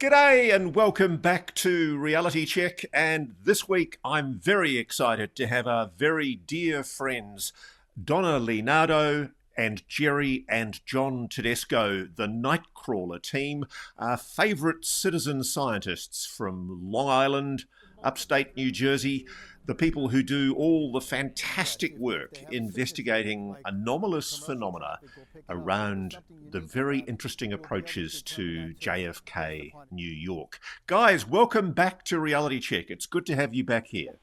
G'day and welcome back to Reality Check. And this week I'm very excited to have our very dear friends Donna Nardo and Gerry and John Tedesco, the Nightcrawler team, our favourite citizen scientists from Long Island, upstate New Jersey, the people who do all the fantastic work investigating anomalous phenomena around the very interesting approaches to JFK, New York. Guys, welcome back to Reality Check. It's good to have you back here.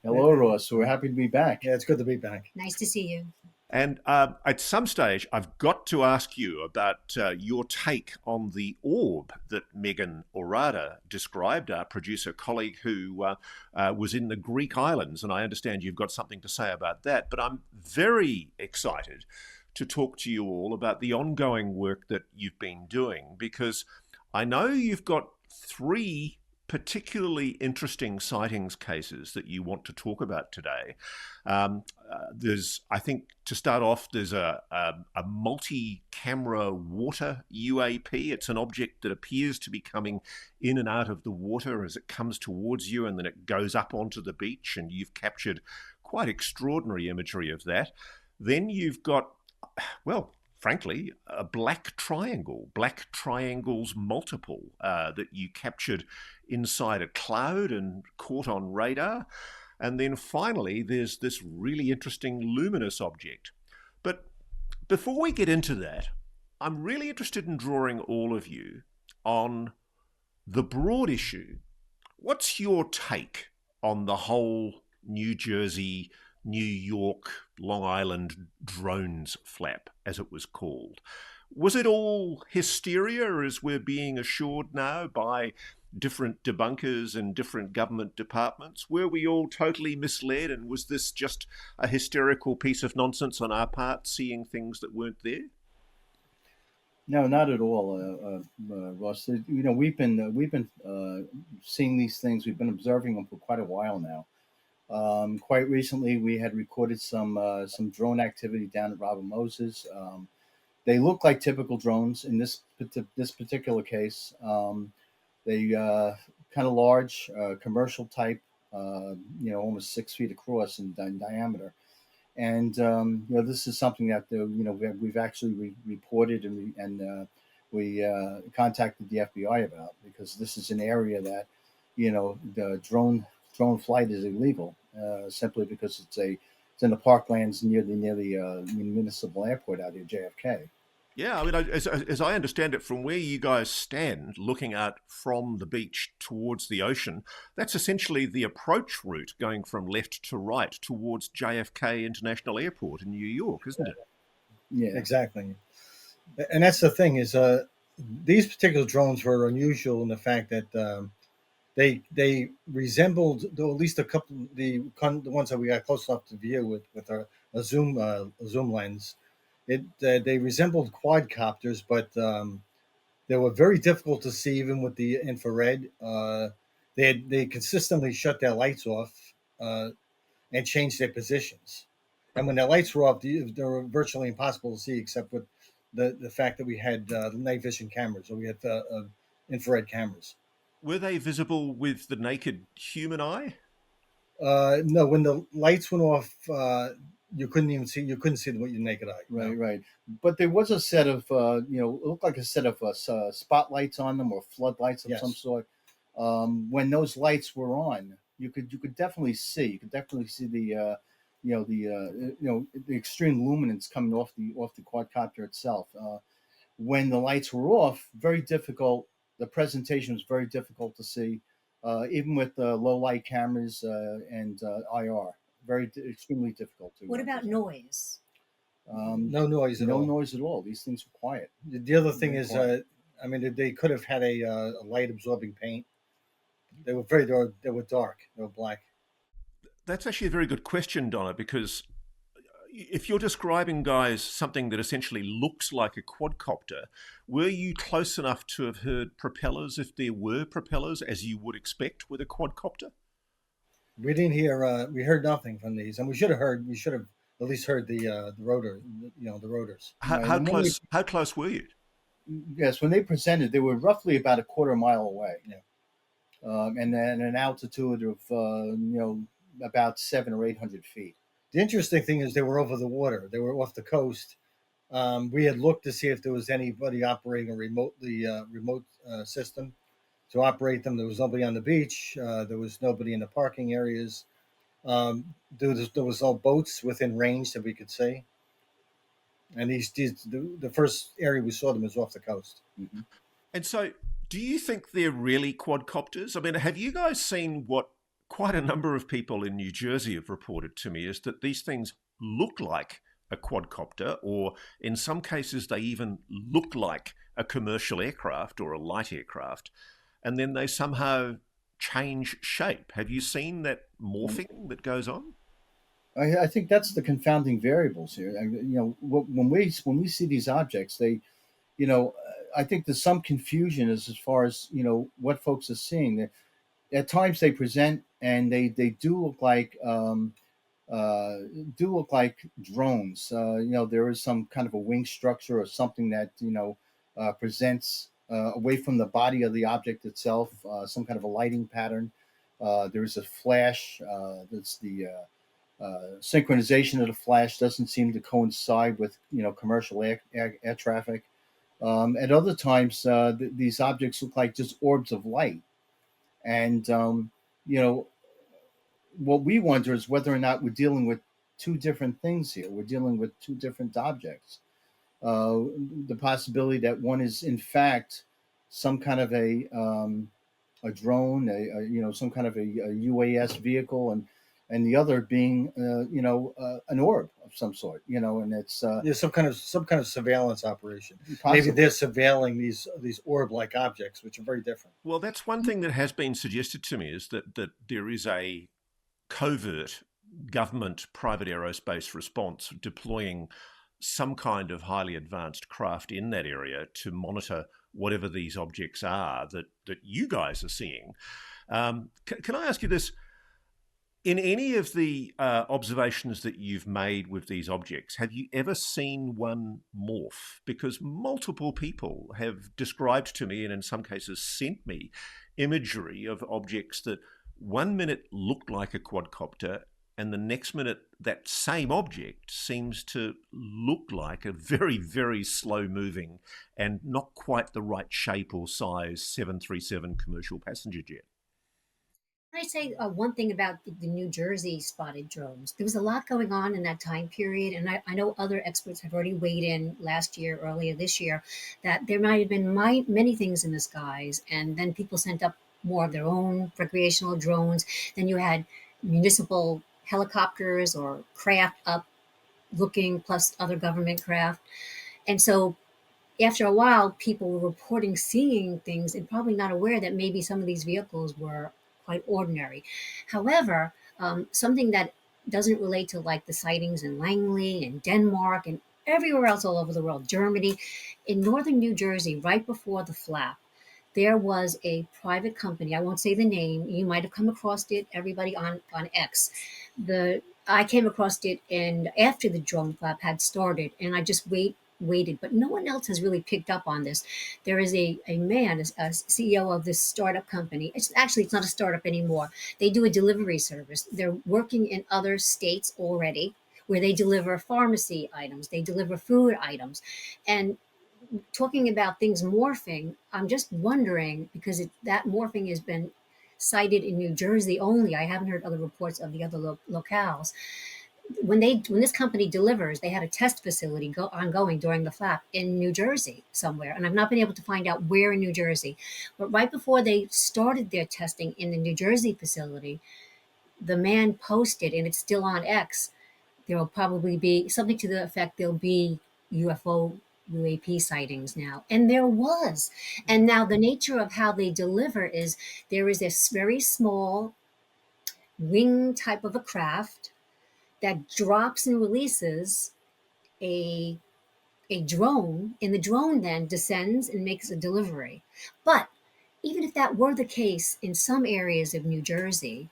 Hello, Ross. We're happy to be back. Yeah, it's good to be back. Nice to see you. And at some stage, I've got to ask you about your take on the orb that Meagan Ourada described, our producer colleague who was in the Greek islands. And I understand you've got something to say about that. But I'm very excited to talk to you all about the ongoing work that you've been doing, because I know you've got three particularly interesting sightings cases that you want to talk about today. There's, I think, to start off, there's a multi-camera water UAP. It's an object that appears to be coming in and out of the water as it comes towards you, and then it goes up onto the beach, and you've captured quite extraordinary imagery of that. Then you've got, well, frankly, a black triangles multiple that you captured inside a cloud and caught on radar. And then finally, there's this really interesting luminous object. But before we get into that, I'm really interested in drawing all of you on the broad issue. What's your take on the whole New Jersey, New York, Long Island drones flap, as it was called? Was it all hysteria, as we're being assured now by different debunkers and different government departments? Were we all totally misled, and was this just a hysterical piece of nonsense on our part, seeing things that weren't there? No, not at all, Ross. We've been seeing these things. We've been observing them for quite a while now. Quite recently, we had recorded some drone activity down at Robert Moses. They look like typical drones in this particular case. They kind of large, commercial type, almost 6 feet across in diameter. And this is something that we've actually reported, and we contacted the FBI about, because this is an area that the drone flight is illegal, simply because it's in the parklands near the municipal airport out here, JFK. Yeah, I mean, as I understand it, from where you guys stand, looking out from the beach towards the ocean, that's essentially the approach route going from left to right towards JFK International Airport in New York, isn't it? Yeah, exactly. And that's the thing is, these particular drones were unusual in the fact that they resembled, though, at least a couple, the ones that we got close enough to view with a zoom lens. They resembled quadcopters, but they were very difficult to see even with the infrared. They consistently shut their lights off and changed their positions. And when their lights were off, they were virtually impossible to see, except with the fact that we had night vision cameras, or we had infrared cameras. Were they visible with the naked human eye? No, when the lights went off, you couldn't even see. You couldn't see them with your naked eye. Right, No. right. But there was a set of, it looked like a set of spotlights on them, or floodlights of Yes. some sort. When those lights were on, you could definitely see. You could definitely see the extreme luminance coming off the quadcopter itself. When the lights were off, very difficult. The presentation was very difficult to see, even with low light cameras and IR. Extremely difficult to. What about noise? No noise at No all. noise at all. These things were quiet. The other thing Very is, quiet. they could have had a light absorbing paint. They were dark. They were black. That's actually a very good question, Donna, because if you're describing, guys, something that essentially looks like a quadcopter, were you close enough to have heard propellers, if there were propellers, as you would expect with a quadcopter? We didn't hear. We heard nothing from these, and we should have heard. We should have at least heard the rotor. The rotors. How close were you? yes, when they presented, they were roughly about a quarter mile away. Yeah. And then an altitude of about 700 or 800 feet. The interesting thing is they were over the water. They were off the coast. We had looked to see if there was anybody operating a remote system to operate them. There was nobody on the beach. There was nobody in the parking areas. There was no boats within range that we could see. And the first area we saw them was off the coast. Mm-hmm. And so, do you think they're really quadcopters? I mean, have you guys seen what quite a number of people in New Jersey have reported to me is that these things look like a quadcopter, or in some cases, they even look like a commercial aircraft or a light aircraft, and then they somehow change shape. Have you seen that morphing that goes on? I think that's the confounding variables here. When we see these objects, I think there's some confusion as far as what folks are seeing. At times they present and they do look like drones. There is some kind of a wing structure or something that presents away from the body of the object itself, some kind of a lighting pattern. There is a flash. That's the synchronization of the flash doesn't seem to coincide with commercial air traffic. At other times, these objects look like just orbs of light, and what we wonder is whether or not we're dealing with two different things here. We're dealing with two different objects. The possibility that one is in fact some kind of a drone, some kind of a UAS vehicle, and the other being an orb of some sort, and it's some kind of surveillance operation. possibly. Maybe they're surveilling these orb-like objects, which are very different. Well, that's one thing that has been suggested to me, is that there is a covert government private aerospace response deploying some kind of highly advanced craft in that area to monitor whatever these objects are that you guys are seeing. Can I ask you this? In any of the observations that you've made with these objects, have you ever seen one morph? Because multiple people have described to me, and in some cases sent me, imagery of objects that one minute looked like a quadcopter, and the next minute that same object seems to look like a very, very slow-moving and not quite the right shape or size 737 commercial passenger jet. Can I say one thing about the New Jersey spotted drones? There was a lot going on in that time period, and I know other experts have already weighed in last year, earlier this year, that there might have been many things in the skies, and then people sent up more of their own recreational drones. Then you had municipal helicopters or craft up looking, plus other government craft. And so after a while, people were reporting seeing things and probably not aware that maybe some of these vehicles were quite ordinary. However, something that doesn't relate to like the sightings in Langley and Denmark and everywhere else all over the world, Germany, in northern New Jersey, right before the flap, there was a private company. I won't say the name. You might have come across it, everybody on X. I came across it and after the drone flap had started, and I just waited, but no one else has really picked up on this. There is a man, a CEO of this startup company. It's not a startup anymore. They do a delivery service. They're working in other states already where they deliver pharmacy items, they deliver food items. And talking about things morphing, I'm just wondering, because that morphing has been cited in New Jersey only. I haven't heard other reports of the other locales. When this company delivers, they had a test facility ongoing during the flap in New Jersey somewhere, and I've not been able to find out where in New Jersey. But right before they started their testing in the New Jersey facility, the man posted, and it's still on X, there will probably be something to the effect there'll be UAP sightings now. And there was. And now the nature of how they deliver is there is this very small wing type of a craft that drops and releases a drone, and the drone then descends and makes a delivery. But even if that were the case in some areas of New Jersey,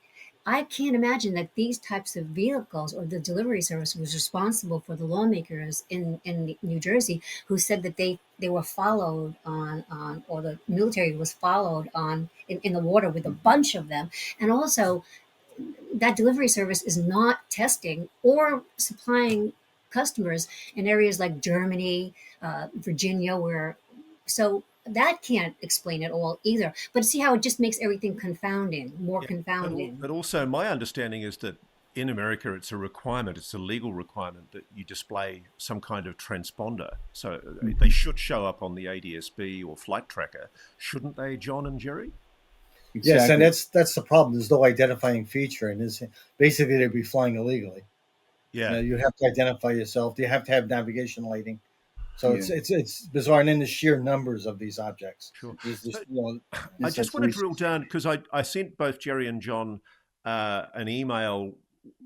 I can't imagine that these types of vehicles or the delivery service was responsible for the lawmakers in New Jersey who said that they were followed on or the military was followed on in the water with a bunch of them. And also that delivery service is not testing or supplying customers in areas like Germany, Virginia, where so that can't explain it all either. But see how it just makes everything confounding, more Yeah, confounding. but also my understanding is that in America it's a requirement, it's a legal requirement that you display some kind of transponder. So they should show up on the ADSB or flight tracker, shouldn't they, John and Jerry? Yes, and Exactly. that's the problem. There's no identifying feature, and this basically they'd be flying illegally. Yeah, You have to identify yourself. You have to have navigation lighting. So Yeah. it's bizarre, and then the sheer numbers of these objects. sure. There's So just you know I It's like just want to three. drill down because I sent both Jerry and John an email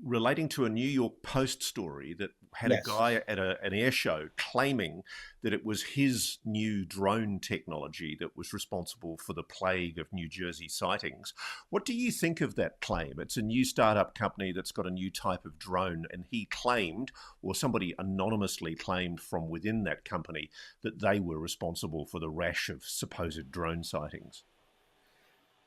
relating to a New York Post story that had a yes. guy at an air show claiming that it was his new drone technology that was responsible for the plague of New Jersey sightings. What do you think of that claim? It's a new startup company that's got a new type of drone, and he claimed, or somebody anonymously claimed from within that company, that they were responsible for the rash of supposed drone sightings.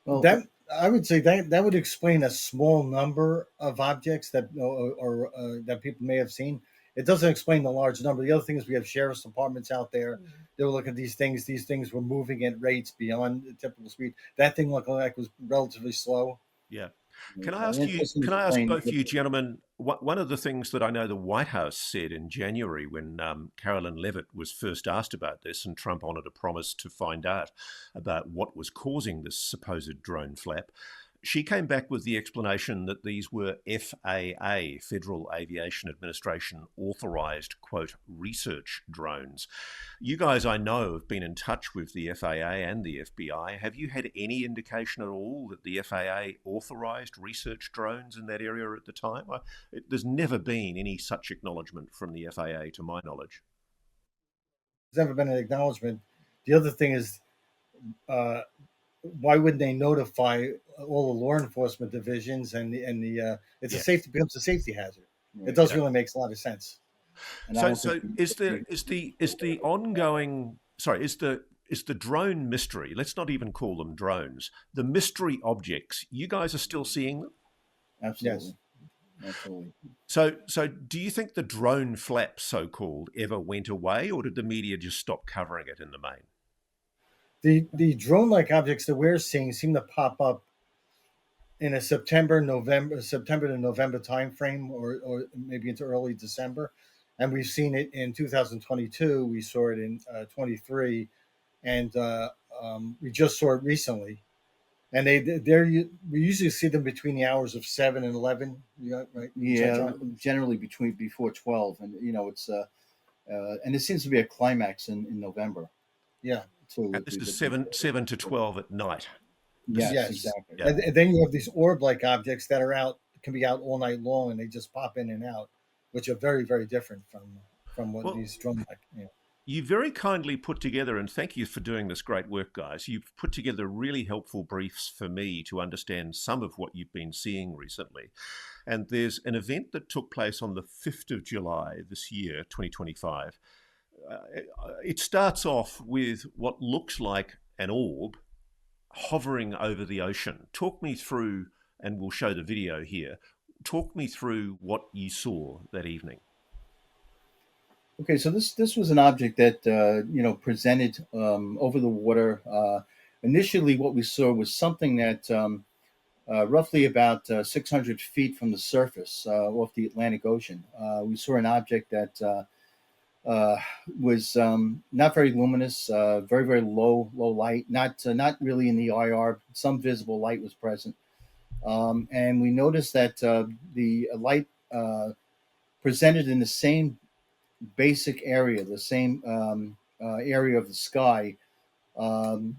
Well, That I would say that would explain a small number of objects that or that people may have seen. It doesn't explain the large number. The other thing is we have sheriff's departments out there. They were looking at these things. These things were moving at rates beyond the typical speed. That thing looked like it was relatively slow. Yeah. interesting Can I ask explain. both you gentlemen, one of the things that I know the White House said in January when Carolyn Levitt was first asked about this and Trump honoured a promise to find out about what was causing this supposed drone flap, she came back with the explanation that these were FAA, Federal Aviation Administration, authorised, quote, research drones. You guys, I know, have been in touch with the FAA and the FBI. Have you had any indication at all that the FAA authorised research drones in that area at the time? There's never been any such acknowledgement from the FAA, to my knowledge. There's never been an acknowledgement. The other thing is, uh, why wouldn't they notify all the law enforcement divisions and the it's a Yes. safety becomes a safety hazard. It Right. does Yeah. really makes a lot of sense. And I So, don't so think is the ongoing sorry is the drone mystery? Let's not even call them drones. The mystery objects. You guys are still seeing them. absolutely, Yes. absolutely. So do you think the drone flap, so called, ever went away, or did the media just stop covering it in the main? The drone like objects that we're seeing seem to pop up in a September to November timeframe, or maybe into early December, and we've seen it in 2022. We saw it in 23, and we just saw it recently. And we usually see them between the hours of 7 and 11. Right? Is that Yeah, John? generally between before 12, and it's and it seems to be a climax in November. Yeah. So And with this is the seven to 12 at night. This is yes, Yes. exactly. yeah. And then you have these orb-like objects that are out, can be out all night long, and they just pop in and out, which are very, very different from what Well, these drone-like. you very kindly put together, and thank you for doing this great work, guys. You've put together really helpful briefs for me to understand some of what you've been seeing recently. And there's an event that took place on the 5th of July this year, 2025. Uh, it starts off with what looks like an orb hovering over the ocean. Talk me through, and we'll show the video here. Talk me through what you saw that evening. Okay, so this was an object that presented over the water. Initially, what we saw was something that roughly about 600 feet from the surface off the Atlantic Ocean. We saw an object that was not very luminous, very very low light, not really in the IR. Some visible light was present, and we noticed that the light presented in the same basic area, the same area of the sky. Um,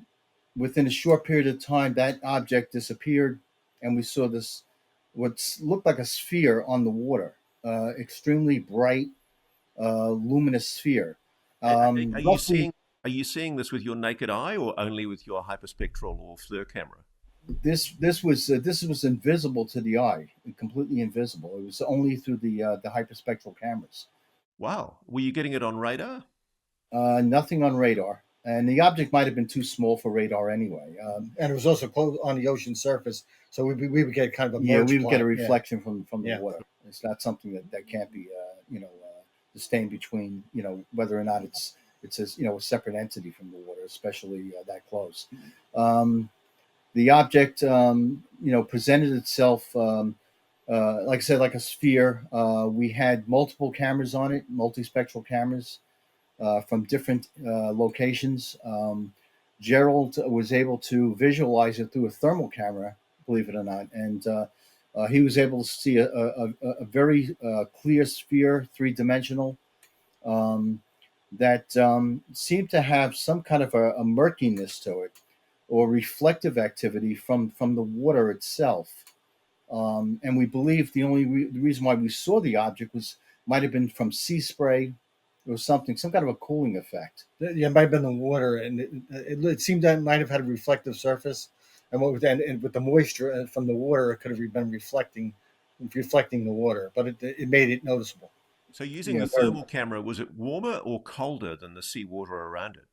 Within a short period of time, that object disappeared, and we saw this what looked like a sphere on the water, extremely bright, luminous sphere. Are you Roughly, seeing? Are you seeing this with your naked eye, or only with your hyperspectral or FLIR camera? This was invisible to the eye, completely invisible. It was only through the hyperspectral cameras. Wow. Were you getting it on radar? Nothing on radar, and the object might have been too small for radar anyway. And it was also close on the ocean surface, so we would get kind of a Yeah, merge we would get a plot. reflection from the Yeah. water. It's not something that can't be distinct between whether or not it's a separate entity from the water, especially that close. The object presented itself like I said, like a sphere. We had multiple cameras on it, multispectral cameras from different locations. Gerald was able to visualize it through a thermal camera, believe it or not, and he was able to see a very clear sphere, three-dimensional, that seemed to have some kind of a murkiness to it, or reflective activity from the water itself. And we believe the reason why we saw the object might have been from sea spray or something, some kind of a cooling effect. Yeah, it might have been the water, and it seemed that it might have had a reflective surface, and with the moisture from the water, it could have been reflecting the water, but it made it noticeable. So using the thermal camera, was it warmer or colder than the seawater around it?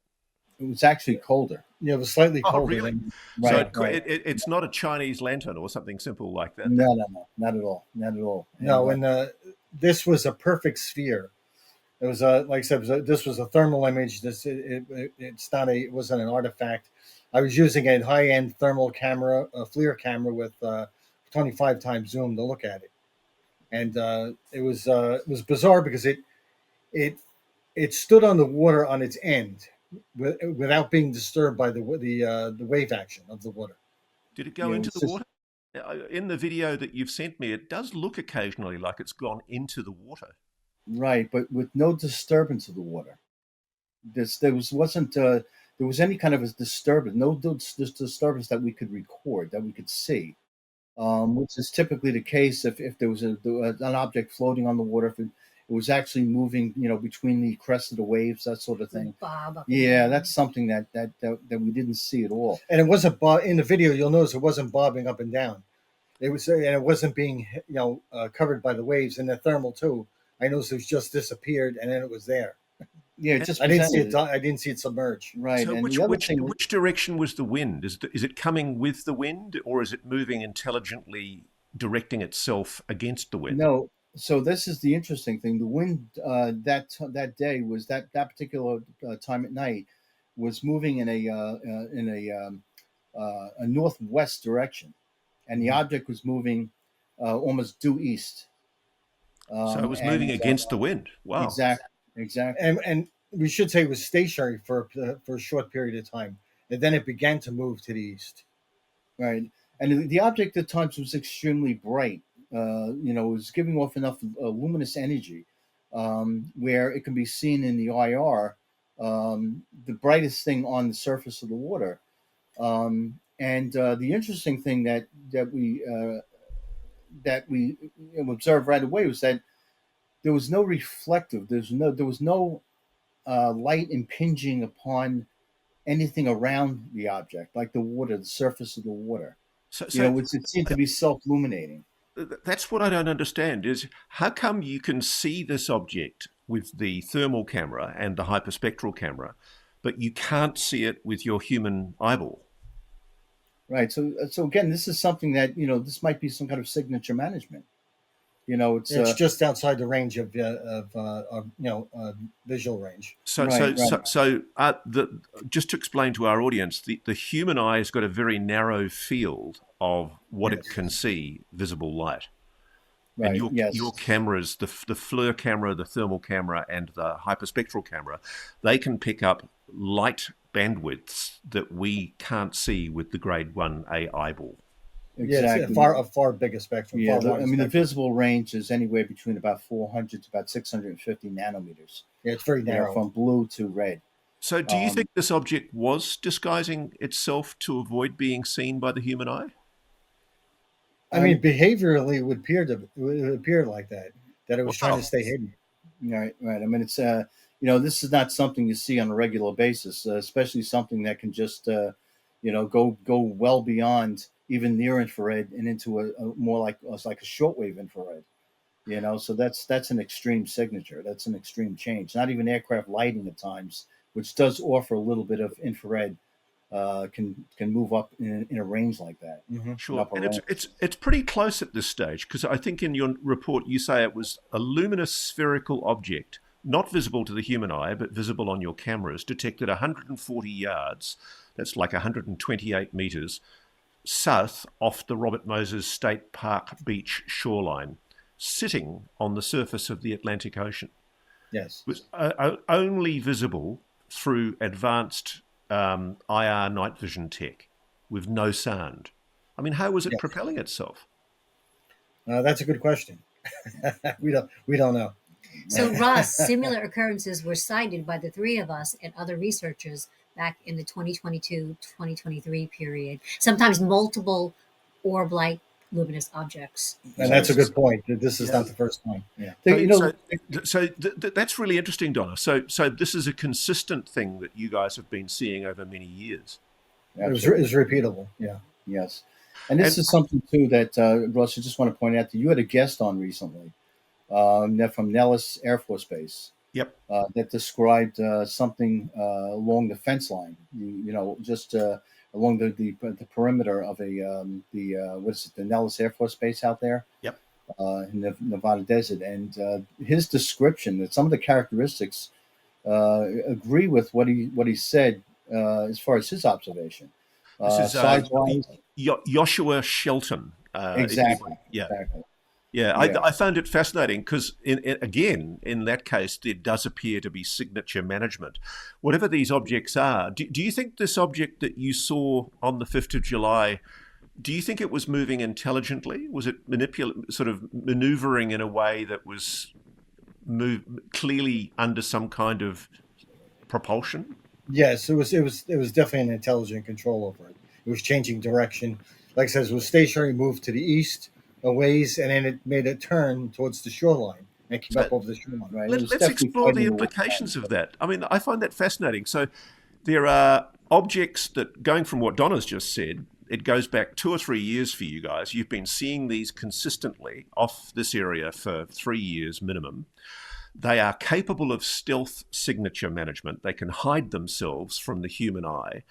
It was actually colder. Yeah, it was slightly colder. Really? Right, so it's not a Chinese lantern or something simple like that? No, not at all. Not at all. No, and this was a perfect sphere. It was like I said, this was a thermal image. It wasn't an artifact. I was using a high-end thermal camera, a FLIR camera with 25 times zoom to look at it, and it was bizarre because it stood on the water on its end without being disturbed by the wave action of the water. Did it go into the water? In the video that you've sent me, it does look occasionally like it's gone into the water. Right, but with no disturbance of the water. There was any kind of a disturbance, no disturbance that we could record, that we could see, which is typically the case if there was an object floating on the water, if it was actually moving, between the crest of the waves, that sort of thing. Bob. Yeah, that's something that we didn't see at all. And it wasn't in the video. You'll notice it wasn't bobbing up and down. And it wasn't being covered by the waves. And the thermal too. I noticed it just disappeared, and then it was there. Yeah, it just I didn't see it. I didn't see it submerge. Right. So and which direction was the wind? Is it coming with the wind, or is it moving intelligently, directing itself against the wind? No. So this is the interesting thing. The wind that day was that particular time at night was moving in a northwest direction, and the object was moving almost due east. So it was moving against the wind. Wow. Exactly. And we should say it was stationary for a short period of time, and then it began to move to the east. Right. And the object at times was extremely bright. It was giving off enough luminous energy where it can be seen in the IR, the brightest thing on the surface of the water. And the interesting thing that we observed right away was that there was no reflective. There was no light impinging upon anything around the object, like the water, the surface of the water. So it seemed to be self-illuminating. That's what I don't understand is how come you can see this object with the thermal camera and the hyperspectral camera, but you can't see it with your human eyeball? Right. So again, this is something that, this might be some kind of signature management. It's just outside the range of visual range. Just to explain to our audience, the human eye has got a very narrow field of what it can see, visible light. Right. And your cameras, the FLIR camera, the thermal camera, and the hyperspectral camera, they can pick up light bandwidths that we can't see with the grade 1A eyeball. Exactly. Yeah, a far bigger spectrum. Yeah, the visible range is anywhere between about 400 to about 650 nanometers. Yeah, it's very narrow. From blue to red. So do you think this object was disguising itself to avoid being seen by the human eye? I mean, behaviorally, it would appear like that it was trying to stay hidden. Right. I mean, it's this is not something you see on a regular basis, especially something that can just go well beyond even near infrared and into a more like it's like a shortwave infrared. So that's an extreme signature. That's an extreme change. Not even aircraft lighting at times, which does offer a little bit of infrared, can move up in a range like that. Mm-hmm. Sure, and it's pretty close at this stage, because I think in your report you say it was a luminous spherical object, not visible to the human eye, but visible on your cameras, detected 140 yards, that's like 128 meters, south off the Robert Moses State Park beach shoreline, sitting on the surface of the Atlantic Ocean. Yes. It was only visible through advanced IR night vision tech with no sound. I mean, how was it propelling itself? That's a good question. we don't know. So, Ross, similar occurrences were cited by the three of us and other researchers back in the 2022-2023 period. Sometimes multiple orb-like luminous objects. And that's a good point. This is not the first time. Yeah. So that's really interesting, Donna. So this is a consistent thing that you guys have been seeing over many years. It was repeatable. Yeah. Yes. And this is something too that Russ, I just want to point out that you had a guest on recently, from Nellis Air Force Base. Yep. That described something along the fence line. Just along the perimeter of the Nellis Air Force Base out there. Yep. In the Nevada desert, and his description that some of the characteristics agree with what he said as far as his observation. This is Joshua Shelton. Exactly. Yeah. Exactly. Yeah, I found it fascinating because, in that case, there does appear to be signature management. Whatever these objects are, do you think this object that you saw on the 5th of July, do you think it was moving intelligently? Was it sort of maneuvering in a way that was clearly under some kind of propulsion? Yes, it was definitely an intelligent control over it. It was changing direction. Like I said, it was stationary, moved to the east a ways, and then it made a turn towards the shoreline and came up over the shoreline. Right. Let's explore the implications of that. I mean, I find that fascinating. So there are objects that, going from what Donna's just said, it goes back 2 or 3 years for you guys. You've been seeing these consistently off this area for 3 years minimum. They are capable of stealth signature management. They can hide themselves from the human eye.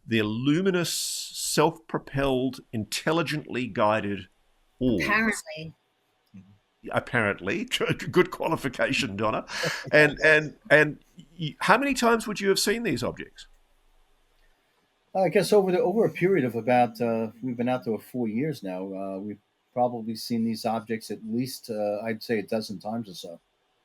They're luminous, self-propelled, intelligently guided orbs. Apparently, good qualification, Donna. And how many times would you have seen these objects? I guess over a period of about we've been out there 4 years now. We've probably seen these objects at least I'd say a dozen times or so.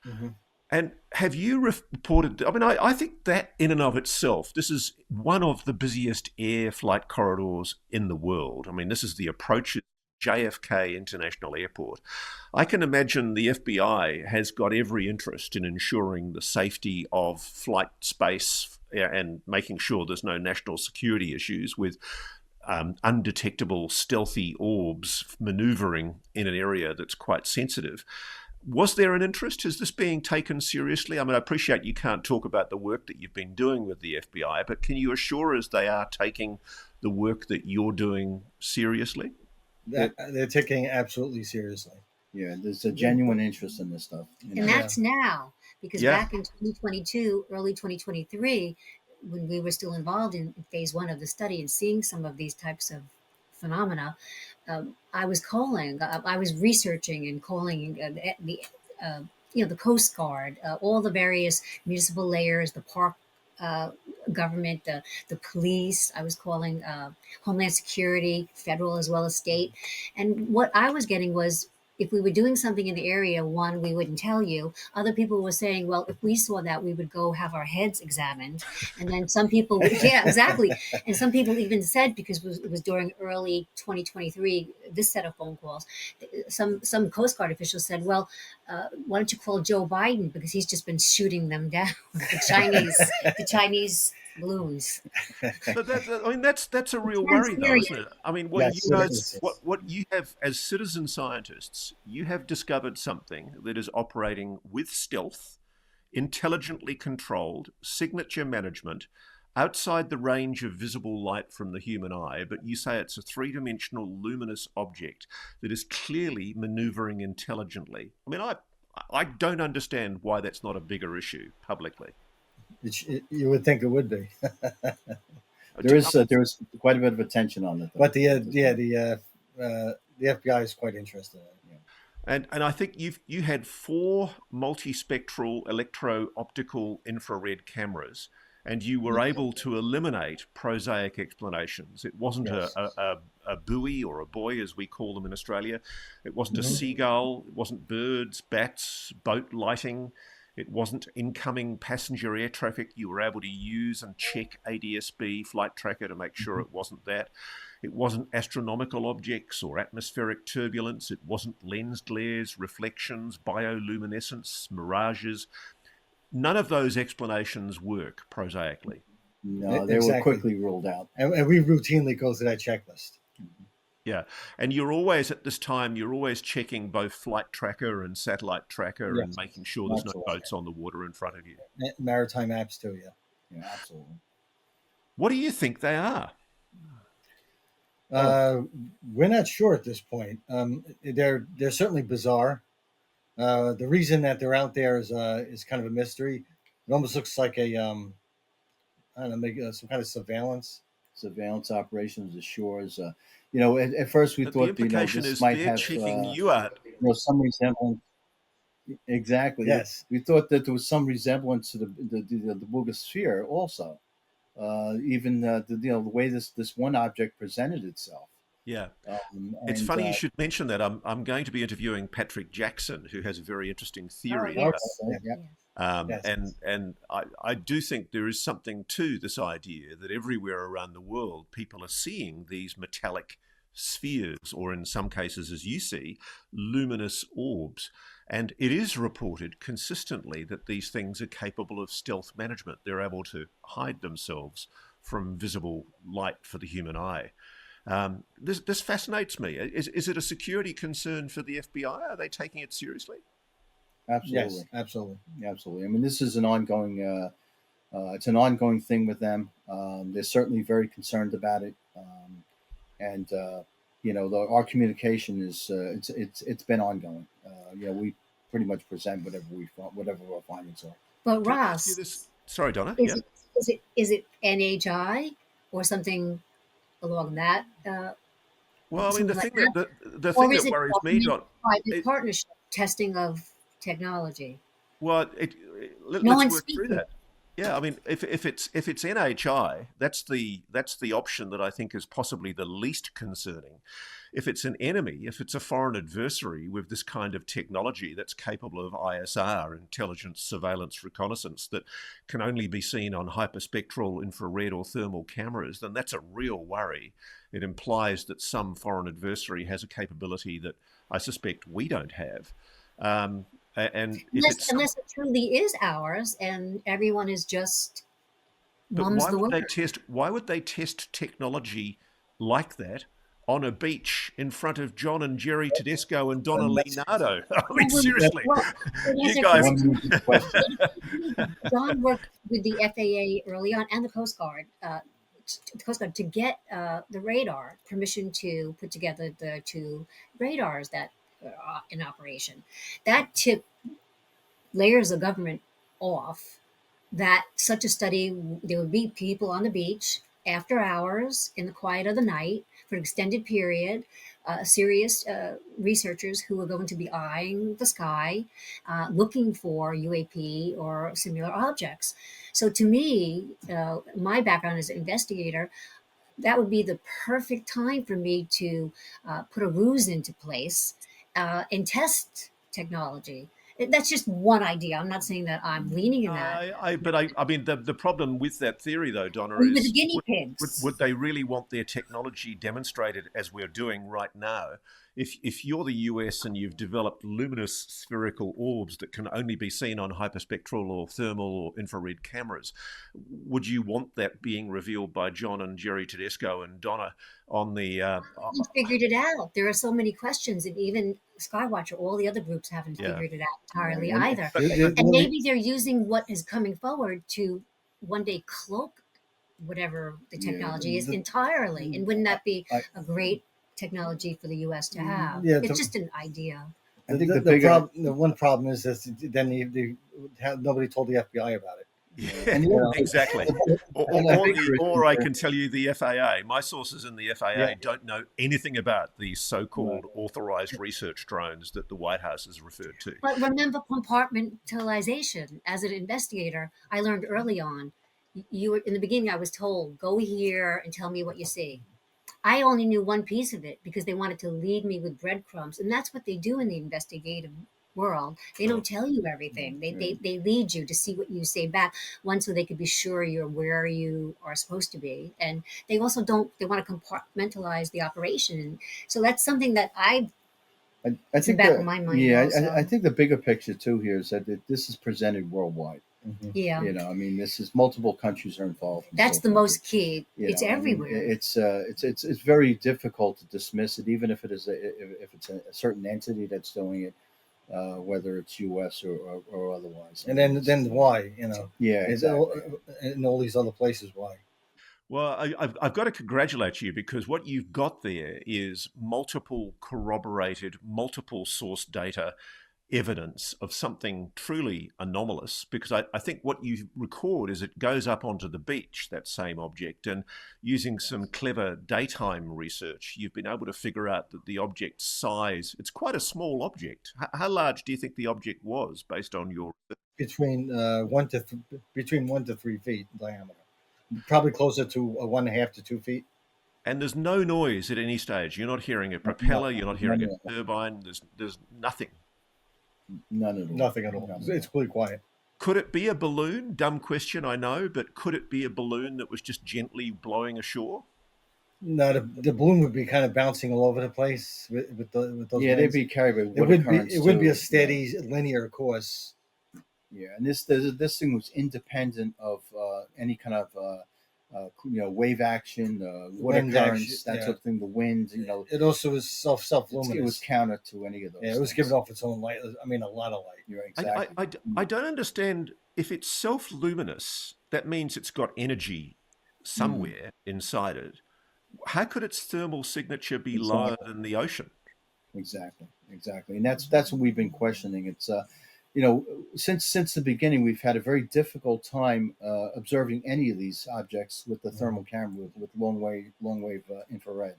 Mm-hmm. And have you reported? I mean, I think that in and of itself, this is one of the busiest air flight corridors in the world. I mean, this is the approach to JFK International Airport. I can imagine the FBI has got every interest in ensuring the safety of flight space and making sure there's no national security issues with undetectable stealthy orbs maneuvering in an area that's quite sensitive. Was there an interest? Is this being taken seriously? I mean, I appreciate you can't talk about the work that you've been doing with the FBI, but can you assure us they are taking the work that you're doing seriously? They're taking it absolutely seriously. Yeah, there's a genuine interest in this stuff. And that's now, because back in 2022, early 2023, when we were still involved in phase 1 of the study and seeing some of these types of phenomena, I was researching and calling the Coast Guard, all the various municipal layers, the park government, the police. I was calling Homeland Security, federal as well as state. And what I was getting was, if we were doing something in the area, one, we wouldn't tell you. Other people were saying, well, if we saw that, we would go have our heads examined. And then some people, yeah, exactly. And some people even said, because it was during early 2023, this set of phone calls, some Coast Guard officials said, well, why don't you call Joe Biden? Because he's just been shooting them down, the Chinese balloons. But that's a real worry, though, isn't it? I mean, what you have as citizen scientists, you have discovered something that is operating with stealth, intelligently controlled, signature management, outside the range of visible light from the human eye, but you say it's a three-dimensional luminous object that is clearly maneuvering intelligently. I mean, I don't understand why that's not a bigger issue publicly. You would think it would be. There is quite a bit of attention on it, though. But the FBI is quite interested in it. And I think you had 4 multispectral electro-optical infrared cameras, and you were able to eliminate prosaic explanations. It wasn't a buoy or a buoy, as we call them in Australia. It wasn't a seagull. It wasn't birds, bats, boat lighting. It wasn't incoming passenger air traffic. You were able to use and check ADS-B flight tracker to make sure it wasn't that. It wasn't astronomical objects or atmospheric turbulence. It wasn't lens glares, reflections, bioluminescence, mirages. None of those explanations work prosaically. No, they were quickly ruled out. And we routinely go through that checklist. Yeah. And you're always, at this time, you're always checking both flight tracker and satellite tracker and making sure there's no boats on the water in front of you. Maritime apps too, Yeah, absolutely. What do you think they are? We're not sure at this point. They're certainly bizarre. The reason that they're out there is kind of a mystery. It almost looks like a I don't know, maybe some kind of surveillance operations ashores. At first we thought this might have some resemblance. Exactly. Yes. We thought that there was some resemblance to the Boogosphere also. Even the way this one object presented itself. Yeah, it's funny you should mention that. I'm going to be interviewing Patrick Jackson, who has a very interesting theory. And I do think there is something to this idea that everywhere around the world, people are seeing these metallic spheres, or in some cases, as you see, luminous orbs. And it is reported consistently that these things are capable of stealth management. They're able to hide themselves from visible light for the human eye. This fascinates me. Is it a security concern for the FBI? Are they taking it seriously? Absolutely. Yes, absolutely. Absolutely. I mean, this is an ongoing, it's an ongoing thing with them. They're certainly very concerned about it. Our communication is, it's been ongoing. We pretty much present whatever our findings are. But Ross, sorry, Donna. Is it NHI or something along that? Well, I mean, the thing that worries me, Don, partnership testing of technology. Well, let's work through that. Yeah, I mean, if it's NHI, that's the option that I think is possibly the least concerning. If it's an enemy, if it's a foreign adversary with this kind of technology that's capable of ISR, intelligence, surveillance, reconnaissance, that can only be seen on hyperspectral, infrared or thermal cameras, then that's a real worry. It implies that some foreign adversary has a capability that I suspect we don't have. And unless it truly is ours and everyone is just mum's the word. Why would they test technology like that on a beach in front of John and Gerry Tedesco and Donna Nardo? I mean, seriously, you guys. John worked with the FAA early on and the Coast Guard. To get the radar permission to put together the 2 radars that are in operation. That tipped layers of government off that such a study, there would be people on the beach after hours in the quiet of the night for an extended period, serious researchers who are going to be eyeing the sky, looking for UAP or similar objects. So to me, my background as an investigator, that would be the perfect time for me to put a ruse into place and test technology. That's just one idea. I'm not saying that I'm leaning in that. I mean, the problem with that theory, though, Donna, with is the guinea pigs. Would they really want their technology demonstrated as we're doing right now? If you're the US and you've developed luminous spherical orbs that can only be seen on hyperspectral or thermal or infrared cameras, would you want that being revealed by John and Gerry Tedesco and Donna on the... We figured it out. There are so many questions, and even Skywatcher, all the other groups haven't figured it out entirely either. And maybe they're using what is coming forward to one day cloak whatever the Yeah, technology is entirely. And wouldn't that be I, a great technology for the U.S. to have? Yeah, It's just an idea. I think the the bigger, problem, the one problem is that then nobody told the FBI about it. Yeah, and You know, exactly. and the bigger Or issue I here, can tell you the FAA. My sources in the yeah, FAA don't know anything about these right, so-called authorized research drones that the White House has referred to. But remember compartmentalization. As an investigator, I learned early on. You were in the beginning. I was told, "Go here and tell me what you see." I only knew one piece of it because they wanted to lead me with breadcrumbs, and that's what they do in the investigative world. They Sure. don't tell you everything. They right. they lead you to see what you say back. One, so they could be sure you're where you are supposed to be, and they also don't. They want to compartmentalize the operation, so that's something that I I it's in the think back of my mind I also. think the bigger picture too here is that this is presented worldwide. hmm Yeah, You know, I mean, this is multiple countries are involved and that's so the forth. most key. You It's know, I mean, everywhere. it's very difficult to dismiss it, even if it is if it's a certain entity that's doing it, whether it's U.S. or otherwise. I And mean, then why? You know, yeah, exactly. in all these other places, why? Well, I've got to congratulate you because what you've got there is multiple corroborated, multiple source data evidence of something truly anomalous. Because I think what you record is it goes up onto the beach, that same object, and using some clever daytime research, you've been able to figure out that the object's size, it's quite a small object. How large do you think the object was based on your. Between between 1 to 3 feet in diameter, probably closer to 1.5 to 2 feet. And there's no noise at any stage. You're not hearing a No, propeller. You're not hearing none, a turbine. There's nothing. none at all. Nothing at all. None at It's all. completely quiet. Could it be a balloon? Dumb question, I know, but could it be a balloon that was just gently blowing ashore? No, the balloon would be kind of bouncing all over the place with those Yeah, they'd winds. be carried by It water would be currents it would be a too. Yeah, steady linear course. yeah, and this thing was independent of any kind of wave action, water Wind action, currents, that yeah. sort of thing. The wind, you know, It also was self it was luminous. counter to any of those. Yeah, it was things. giving off its own light. I mean, a lot of light. You're I, I, exactly. I, I don't understand if it's self luminous, that means it's got energy Mm-hmm. somewhere inside it. How could its thermal signature be lower Exactly. than the ocean? Exactly, and that's what we've been questioning. It's you know, since the beginning, we've had a very difficult time observing any of these objects with the thermal camera with long wave infrared.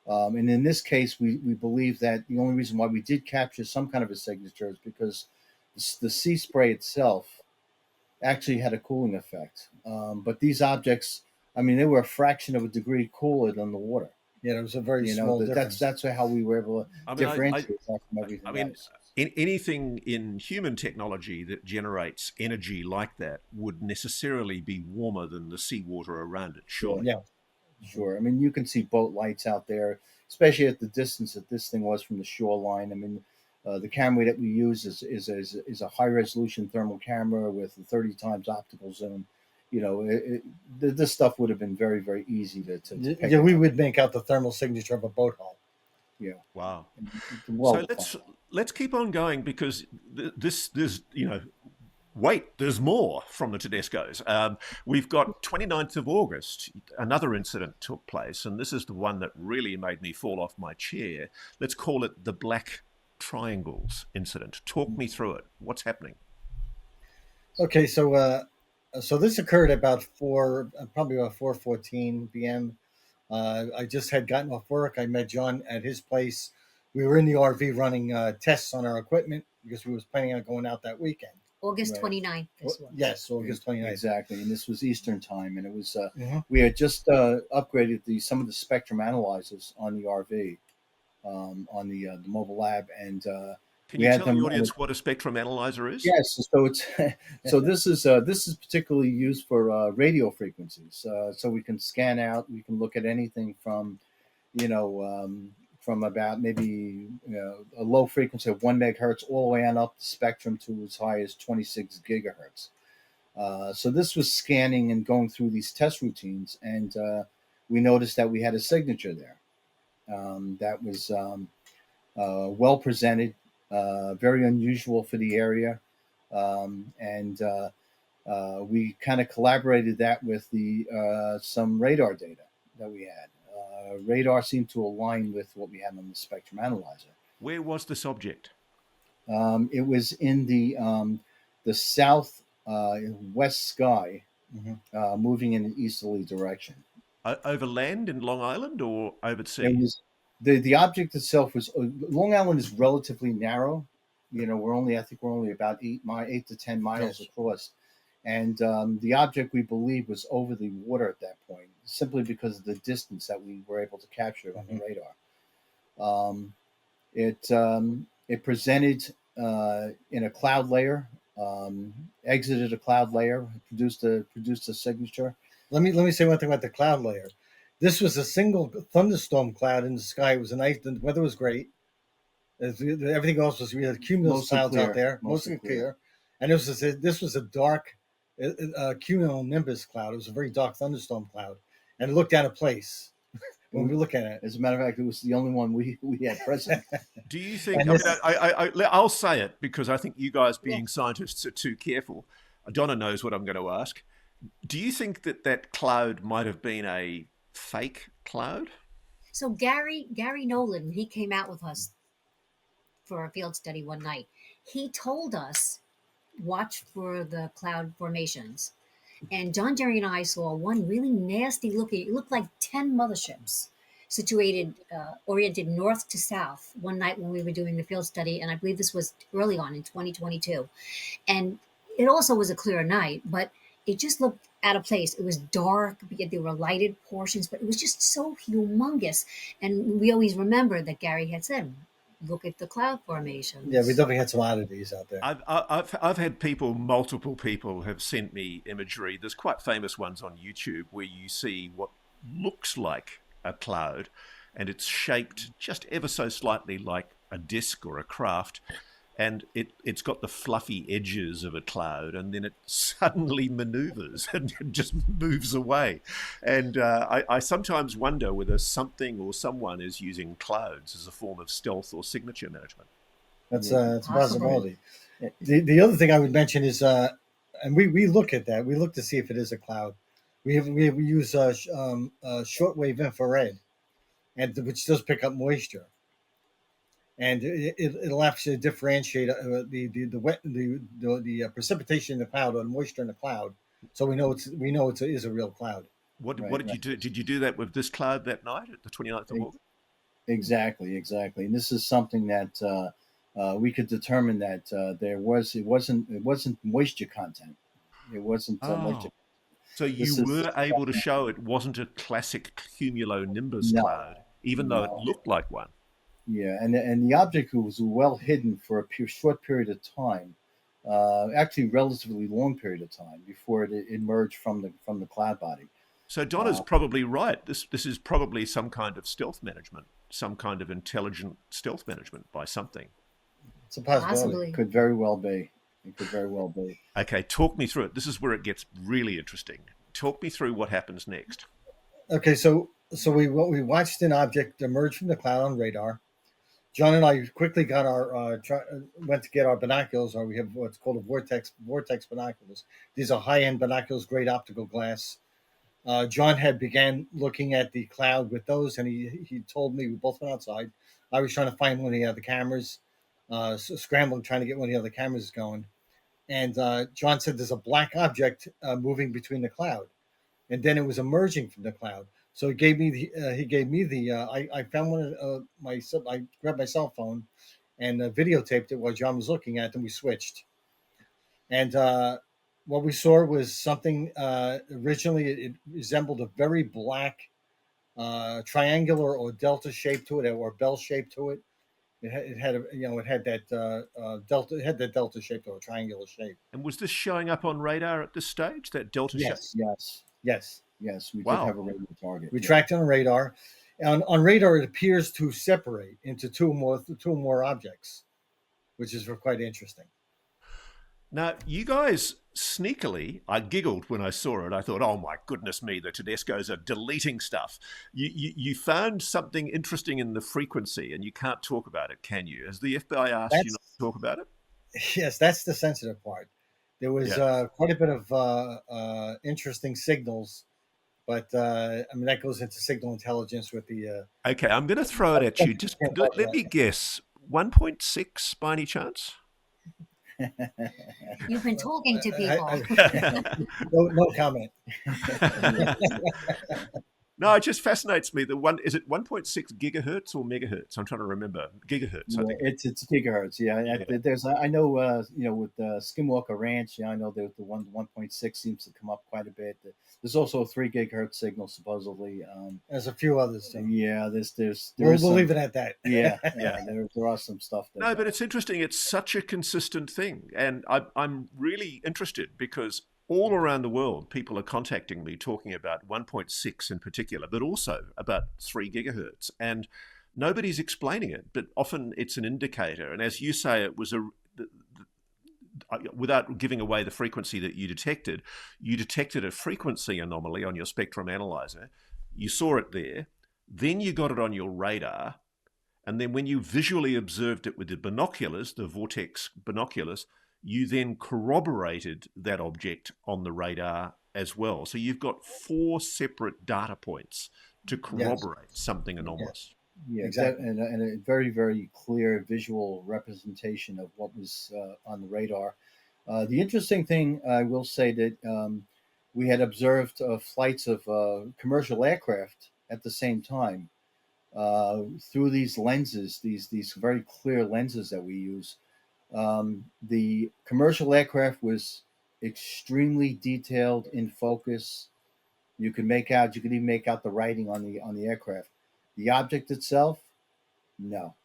And in this case, we believe that the only reason why we did capture some kind of a signature is because the sea spray itself actually had a cooling effect. But these objects, I mean, they were a fraction of a degree cooler than the water. Yeah, there was a very You know, small difference. that's how we were able to I mean, differentiate that from I everything mean, else. anything in human technology that generates energy like that would necessarily be warmer than the seawater around it, Sure. surely. Yeah, Sure. I mean, you can see boat lights out there, especially at the distance that this thing was from the shoreline. I mean, the camera that we use is a high resolution thermal camera with a 30 times optical zoom. You know, this stuff would have been very easy to pick yeah, we out. would make out the thermal signature of a boat hull. Yeah, Wow. it's well So defined. let's keep on going because this there's wait, there's more from the Tedescos. We've got 29th of August, another incident took place, and this is the one that really made me fall off my chair. Let's call it the Black Triangles incident. Talk me through it. What's happening? Okay, so this occurred about probably about 4:14 p.m. I just had gotten off work. I met John at his place. We were in the RV running tests on our equipment because we was planning on going out that weekend. August Right. 29th, this was. Yes, August 29th. Exactly, and this was Eastern time, and it was Mhm. we had just upgraded some of the spectrum analyzers on the RV, on the mobile lab, and Can we you had tell the them. audience what a spectrum analyzer is? Yes, so it's so this is particularly used for radio frequencies. So we can scan out. We can look at anything from, you know, from about maybe a low frequency of 1 megahertz all the way on up the spectrum to as high as 26 gigahertz. So this was scanning and going through these test routines, and we noticed that we had a signature there that was well presented, very unusual for the area, and We kind of collaborated that with the some radar data that we had. Radar seemed to align with what we had on the spectrum analyzer. Where was this object? It was in the south west sky, moving in an easterly direction. Over land in Long Island or over It sea? was the object itself was Long Island is relatively narrow. You know, I think we're only about 8 to 10 miles Yes. across, and the object we believe was over the water at that point, simply because of the distance that we were able to capture on the radar. It presented in a cloud layer, exited a cloud layer, produced a signature. Let me say one thing about the cloud layer. This was a single thunderstorm cloud in the sky. It was a nice. The weather was great. Everything else was, we had cumulus Mostly clouds clear. out there, mostly clear. And this was a dark cumulonimbus cloud. It was a very dark thunderstorm cloud, and it looked out of place when we were looking at it. As a matter of fact, it was the only one we had present. Do you think? And I this- mean, I'll say it because I think you guys, being scientists, are too careful. Donna knows what I'm going to ask. Do you think that cloud might have been a fake cloud? So Gary Nolan, he came out with us for a field study one night. He told us watch for the cloud formations. And John, Jerry, and I saw one really nasty looking, it looked like 10 motherships situated, oriented north to south one night when we were doing the field study. And I believe this was early on in 2022. And it also was a clear night, but it just looked out of place. It was dark, there were lighted portions, but it was just so humongous. And we always remember that Gary had said, look at the cloud formations. Yeah, we definitely had some oddities out there. I've had multiple people have sent me imagery. There's quite famous ones on YouTube where you see what looks like a cloud, and it's shaped just ever so slightly like a disc or a craft, and it's got the fluffy edges of a cloud, and then it suddenly maneuvers and just moves away. And I sometimes wonder whether something or someone is using clouds as a form of stealth or signature management. That's it's a Possible. possibility. The other thing I would mention is, and we look at that. We look to see if it is a cloud. We use shortwave infrared, and which does pick up moisture, and it'll actually differentiate the precipitation in the cloud or the moisture in the cloud. So we know it is a real cloud. What Right, did you do? Did you do that with this cloud that night at the 29th of August? Exactly. And this is something that we could determine that it wasn't moisture content. It wasn't moisture. So you were able to show it wasn't a classic cumulonimbus cloud, even though it looked like one. Yeah, and the object was well hidden for a short period of time, actually relatively long period of time before it emerged from the cloud body. So Donna's probably right. This is probably some kind of stealth management, some kind of intelligent stealth management by something. It's a possibility. Possibly. It could very well be. Okay, talk me through it. This is where it gets really interesting. Talk me through what happens next. Okay, so we watched an object emerge from the cloud on radar. John and I quickly got went to get our binoculars, or we have what's called a vortex binoculars. These are high-end binoculars, great optical glass. John had began looking at the cloud with those, and he told me, we both went outside. I was trying to find one of the other cameras, scrambling, trying to get one of the other cameras going. And John said there's a black object moving between the cloud, and then it was emerging from the cloud. So he gave me I found one of I grabbed my cell phone and videotaped it while John was looking at it, and we switched. And what we saw was something, originally it resembled a very black triangular or delta shape to it, or bell shape to it. It had that delta shape or a triangular shape. And was this showing up on radar at this stage, that delta shape? Yes. We Wow. did have a radio target. We tracked it on radar. On radar, it appears to separate into two more objects, which is quite interesting. Now, you guys sneakily, I giggled when I saw it. I thought, oh my goodness me, the Tedescos are deleting stuff. You found something interesting in the frequency, and you can't talk about it, can you? Has the FBI asked you not to talk about it? Yes, that's the sensitive part. there was quite a bit of interesting signals, but I mean that goes into signal intelligence with the. Okay, I'm going to throw it at you. Just Can't talk let about me guess. 1.6 by any chance? You've been talking to people. No comment. No, it just fascinates me. Is it 1.6 gigahertz or megahertz? I'm trying to remember. Gigahertz, I Yeah, think. it's gigahertz. Yeah, Yeah. there's I know with Skinwalker Ranch. Yeah, I know the 1.6 seems to come up quite a bit. There's also a 3 gigahertz signal supposedly. There's a few others. Too. Yeah, there's We'll some, leave it at that. Yeah, Yeah. there are some stuff. No, but it's interesting. It's such a consistent thing. And I'm really interested because all around the world, people are contacting me talking about 1.6 in particular, but also about 3 gigahertz. And nobody's explaining it, but often it's an indicator. And as you say, it was without giving away the frequency that you detected a frequency anomaly on your spectrum analyzer. You saw it there. Then you got it on your radar. And then when you visually observed it with the binoculars, the vortex binoculars, you then corroborated that object on the radar as well. So you've got 4 separate data points to corroborate something anomalous. Yeah, exactly. And a very, very clear visual representation of what was on the radar. The interesting thing, I will say that we had observed flights of commercial aircraft at the same time through these lenses, these very clear lenses that we use. The commercial aircraft was extremely detailed in focus. You could even make out the writing on the aircraft. The object itself, no.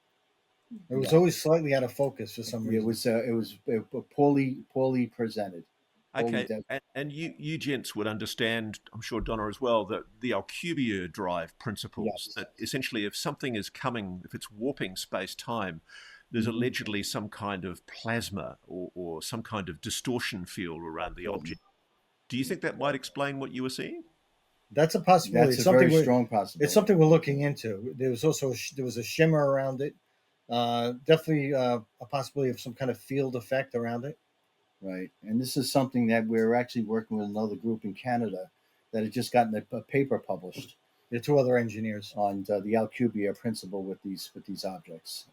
It was always slightly out of focus for some reason. It was poorly presented. Okay, and you gents would understand, I'm sure Donna as well, that the Alcubierre drive principles, Yes. that essentially if something is coming, if it's warping space-time, there's allegedly some kind of plasma or some kind of distortion field around the object. Do you think that might explain what you were seeing? That's a possibility. That's a very strong possibility. It's something we're looking into. There was also there was a shimmer around it. Definitely a possibility of some kind of field effect around it. Right. And this is something that we're actually working with another group in Canada that had just gotten a paper published. There are 2 other engineers on the Alcubierre principle with these objects,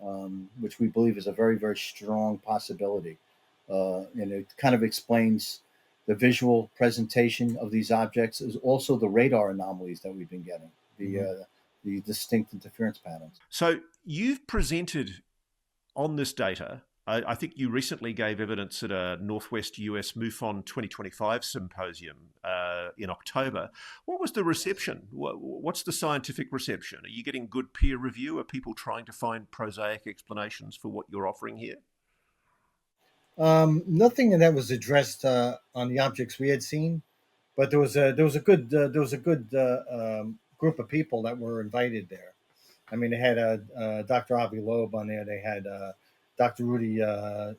which we believe is a very, very strong possibility. And it kind of explains the visual presentation of these objects, is also the radar anomalies that we've been getting, the distinct interference patterns. So you've presented on this data. I think you recently gave evidence at a Northwest US MUFON 2025 symposium in October. What was the reception? What's the scientific reception? Are you getting good peer review? Are people trying to find prosaic explanations for what you're offering here? Nothing that was addressed on the objects we had seen, but there was a good group of people that were invited there. I mean, they had Dr. Avi Loeb on there. They had Dr. Rudy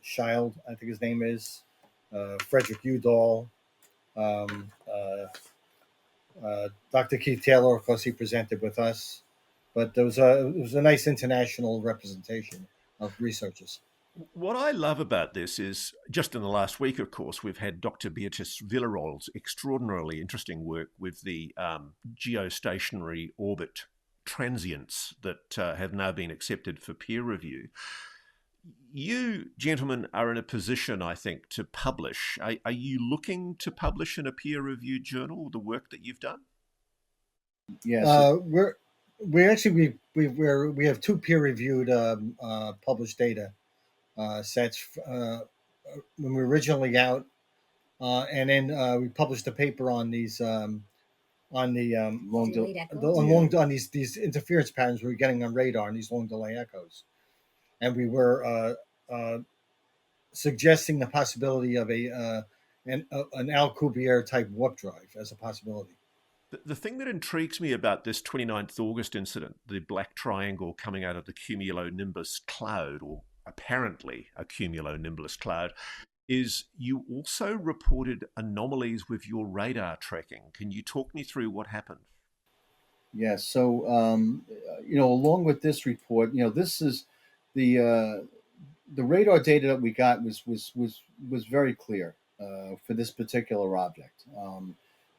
Schild, I think his name is, Frederick Udall, Dr. Keith Taylor, of course, he presented with us. But it was a nice international representation of researchers. What I love about this is, just in the last week, of course, we've had Dr. Beatrice Villarol's extraordinarily interesting work with the geostationary orbit transients that have now been accepted for peer review. You gentlemen are in a position, I think, to publish. Are you looking to publish in a peer-reviewed journal the work that you've done? Yes. We have 2 peer-reviewed published data sets when we were originally out, and then we published a paper on these on these interference patterns we were getting on radar and these long delay echoes, and we were suggesting the possibility of an Alcubierre type warp drive as a possibility. The thing that intrigues me about this 29th August incident, the black triangle coming out of the cumulonimbus cloud, or apparently a cumulonimbus cloud, is you also reported anomalies with your radar tracking. Can you talk me through what happened? Yes. So, along with this report, this is the radar data that we got was very clear. for this particular object.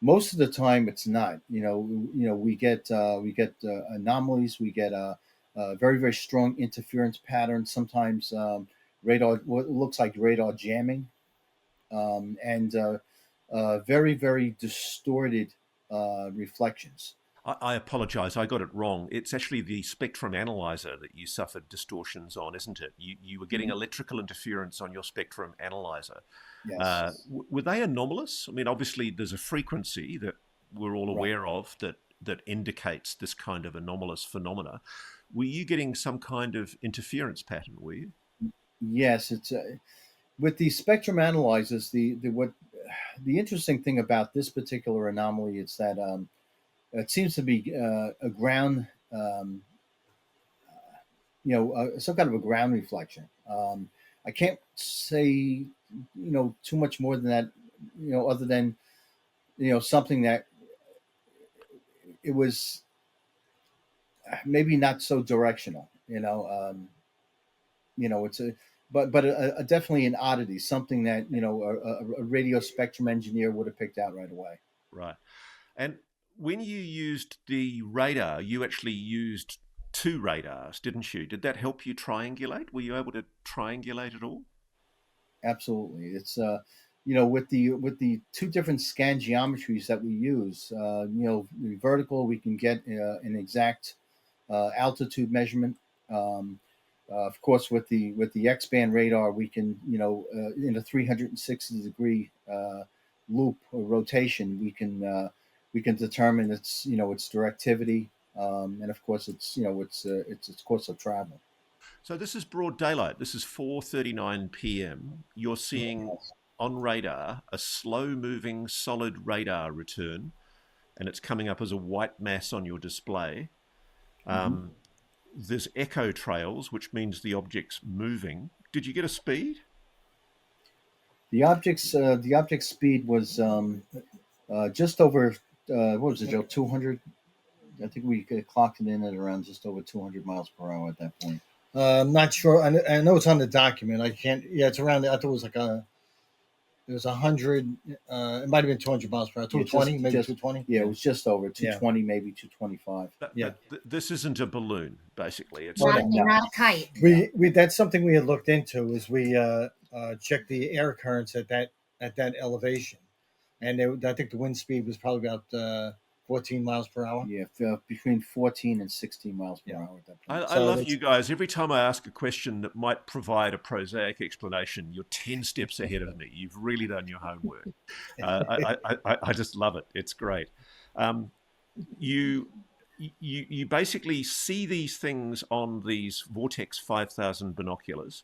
Most of the time, it's not. We get anomalies. We get a very very strong interference pattern. Sometimes radar, what looks like radar jamming, and very very distorted reflections. I apologize, I got it wrong. It's actually the spectrum analyzer that you suffered distortions on, isn't it? You were getting electrical interference on your spectrum analyzer. Yes. Were they anomalous? I mean, obviously, there's a frequency that we're all Right. aware of that indicates this kind of anomalous phenomena. Were you getting some kind of interference pattern? Were you? Yes, it's with the spectrum analyzers. The interesting thing about this particular anomaly is that it seems to be a ground, some kind of a ground reflection. I can't say too much more than that, other than something that it was maybe not so directional. It's definitely an oddity, something that a radio spectrum engineer would have picked out right away. Right. And when you used the radar, you actually used two radars, didn't you? Did that help you triangulate? Were you able to triangulate at all? Absolutely, it's with the two different scan geometries that we use. The vertical, we can get an exact altitude measurement. Of course, with the X-band radar, we can in a 360-degree loop or rotation, we can determine its directivity, and of course its course of travel. So this is broad daylight. This is 4:39 p.m. You're seeing on radar a slow-moving solid radar return, and it's coming up as a white mass on your display. Mm-hmm. There's echo trails, which means the object's moving. Did you get a speed? The object speed was just over what was it, Joe? 200. I think we clocked it in at around just over 200 miles per hour at that point. I'm not sure. I know it's on the document. I can't. Yeah, it's around. I thought it was like a. It was 100. It might have been 200 miles per hour. 220, maybe 220. Yeah, it was just over 220, maybe 225. But this isn't a balloon, basically. It's Not a kite. We that's something we had looked into. Is we checked the air currents at that elevation, and I think the wind speed was probably about 14 miles per hour. Yeah, between 14 and 16 miles per hour at that point. I love you guys. Every time I ask a question that might provide a prosaic explanation, you're 10 steps ahead of me. You've really done your homework. I just love it. It's great. You basically see these things on these Vortex 5000 binoculars,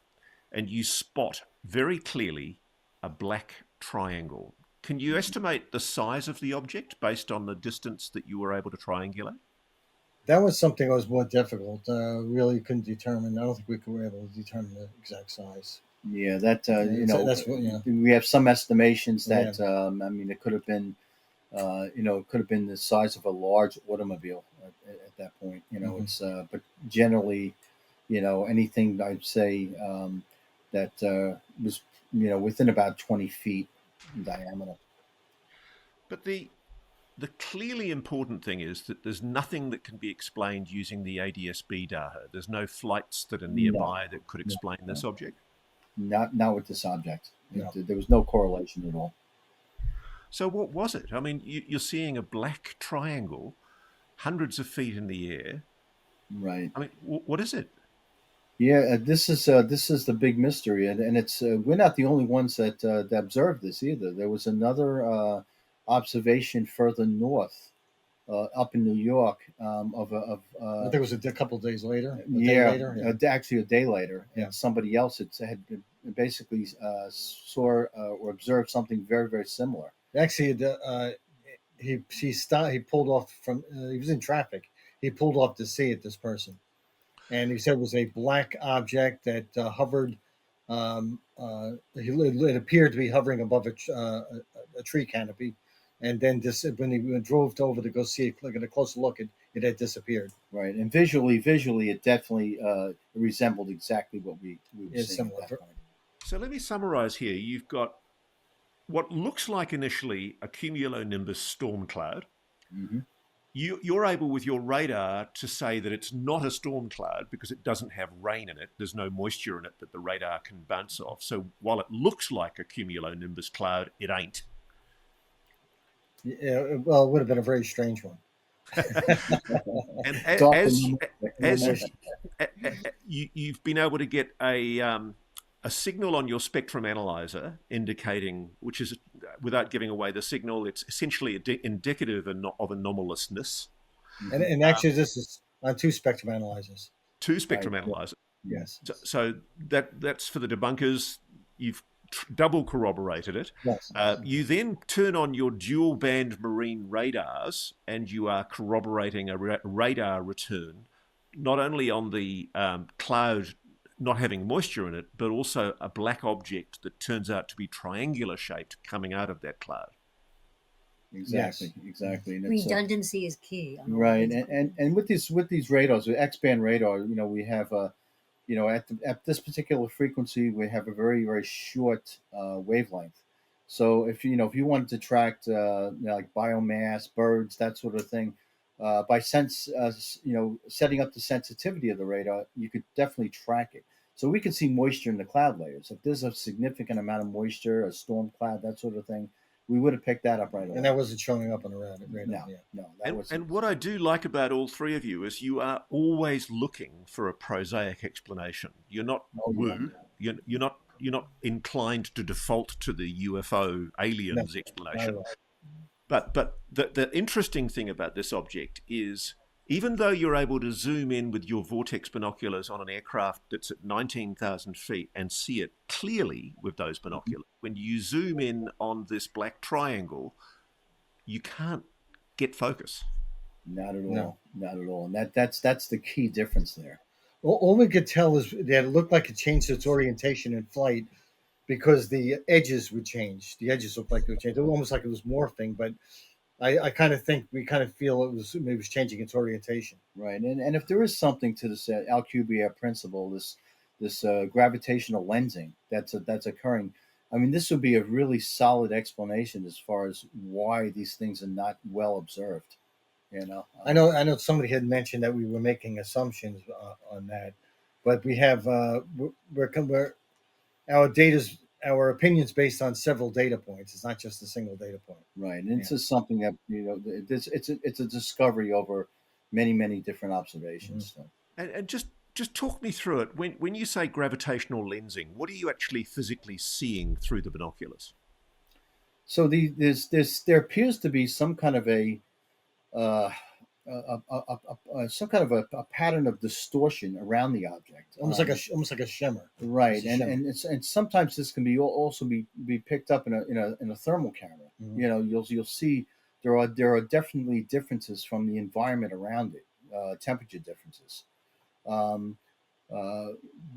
and you spot very clearly a black triangle. Can you estimate the size of the object based on the distance that you were able to triangulate? That was something that was more difficult. Really couldn't determine. I don't think we were able to determine the exact size. Yeah, that that's what, we have some estimations that I mean, it could have been it could have been the size of a large automobile at that point. It's but generally, anything I'd say that was within about 20 feet in diameter. But the clearly important thing is that there's nothing that can be explained using the ADS-B data. There's no flights that are nearby that could explain this object. Not with this object. No. There was no correlation at all. So what was it? I mean, you're seeing a black triangle, hundreds of feet in the air. Right. I mean, what is it? Yeah, this is the big mystery, and it's we're not the only ones that observed this either. There was another observation further north, up in New York, of I think it was a couple of days later. Actually a day later. Yeah. And somebody else had basically saw or observed something very very similar. Actually, he stopped. He pulled off from. He was in traffic. He pulled off to see it. This person, and he said it was a black object that hovered. It appeared to be hovering above a tree canopy, and then when he drove over to go see it, get a closer look, it had disappeared. Right, and visually, it definitely resembled exactly what we were seeing at that point. So let me summarize here. You've got what looks like initially a cumulonimbus storm cloud. Mm-hmm. You're able with your radar to say that it's not a storm cloud because it doesn't have rain in it. There's no moisture in it that the radar can bounce off. So while it looks like a cumulonimbus cloud, it ain't. Yeah, well, it would have been a very strange one. And It's as you've been able to get a signal on your spectrum analyzer indicating, which is, without giving away the signal, it's essentially indicative of anomalousness. And actually, this is on 2 spectrum analyzers. 2 spectrum analyzers. Yes. So that's for the debunkers. You've double corroborated it. Yes. You then turn on your dual band marine radars and you are corroborating a radar return, not only on the cloud not having moisture in it, but also a black object that turns out to be triangular shaped coming out of that cloud. Exactly. And redundancy is key. Right. And with these radars, with X-band radar, we have at this particular frequency, we have a very, very short wavelength. So if you wanted to track like biomass, birds, that sort of thing, by setting up the sensitivity of the radar, you could definitely track it. So we can see moisture in the cloud layers. If there's a significant amount of moisture, a storm cloud, that sort of thing, we would have picked that up right away. And that wasn't showing up on the radar. No. And what I do like about all three of you is you are always looking for a prosaic explanation. You're not woo. You're not inclined to default to the UFO aliens explanation. But the interesting thing about this object is, even though you're able to zoom in with your vortex binoculars on an aircraft that's at 19,000 feet and see it clearly with those binoculars, when you zoom in on this black triangle, you can't get focus. Not at all. Not at all. And that's the key difference there. All we could tell is that it looked like it changed its orientation in flight because the edges would change. The edges looked like they would change. It was almost like it was morphing, but I kind of think we kind of feel it was changing its orientation. Right. And if there is something to this Alcubierre principle, this gravitational lensing that's occurring, I mean, this would be a really solid explanation as far as why these things are not well observed. I know somebody had mentioned that we were making assumptions on that, but we have our opinions based on several data points. It's not just a single data point. Right, and this is something that it's a discovery over many different observations. Mm-hmm. And just talk me through it. When you say gravitational lensing, what are you actually physically seeing through the binoculars? So there appears to be some kind of a pattern of distortion around the object, almost like a shimmer. Right, and sometimes this can be also be picked up in a thermal camera. Mm-hmm. You'll see there are definitely differences from the environment around it, temperature differences.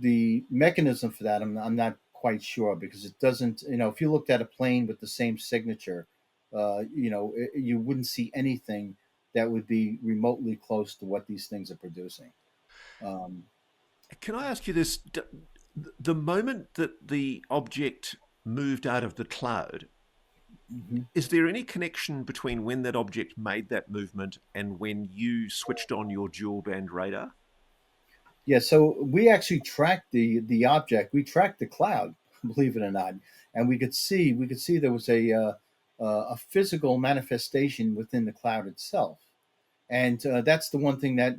The mechanism for that, I'm not quite sure, because it doesn't. If you looked at a plane with the same signature, you wouldn't see anything that would be remotely close to what these things are producing. Can I ask you this? The moment that the object moved out of the cloud, mm-hmm. is there any connection between when that object made that movement and when you switched on your dual band radar? Yeah, so we actually tracked the object. We tracked the cloud, believe it or not, and we could see there was a physical manifestation within the cloud itself, and that's the one thing that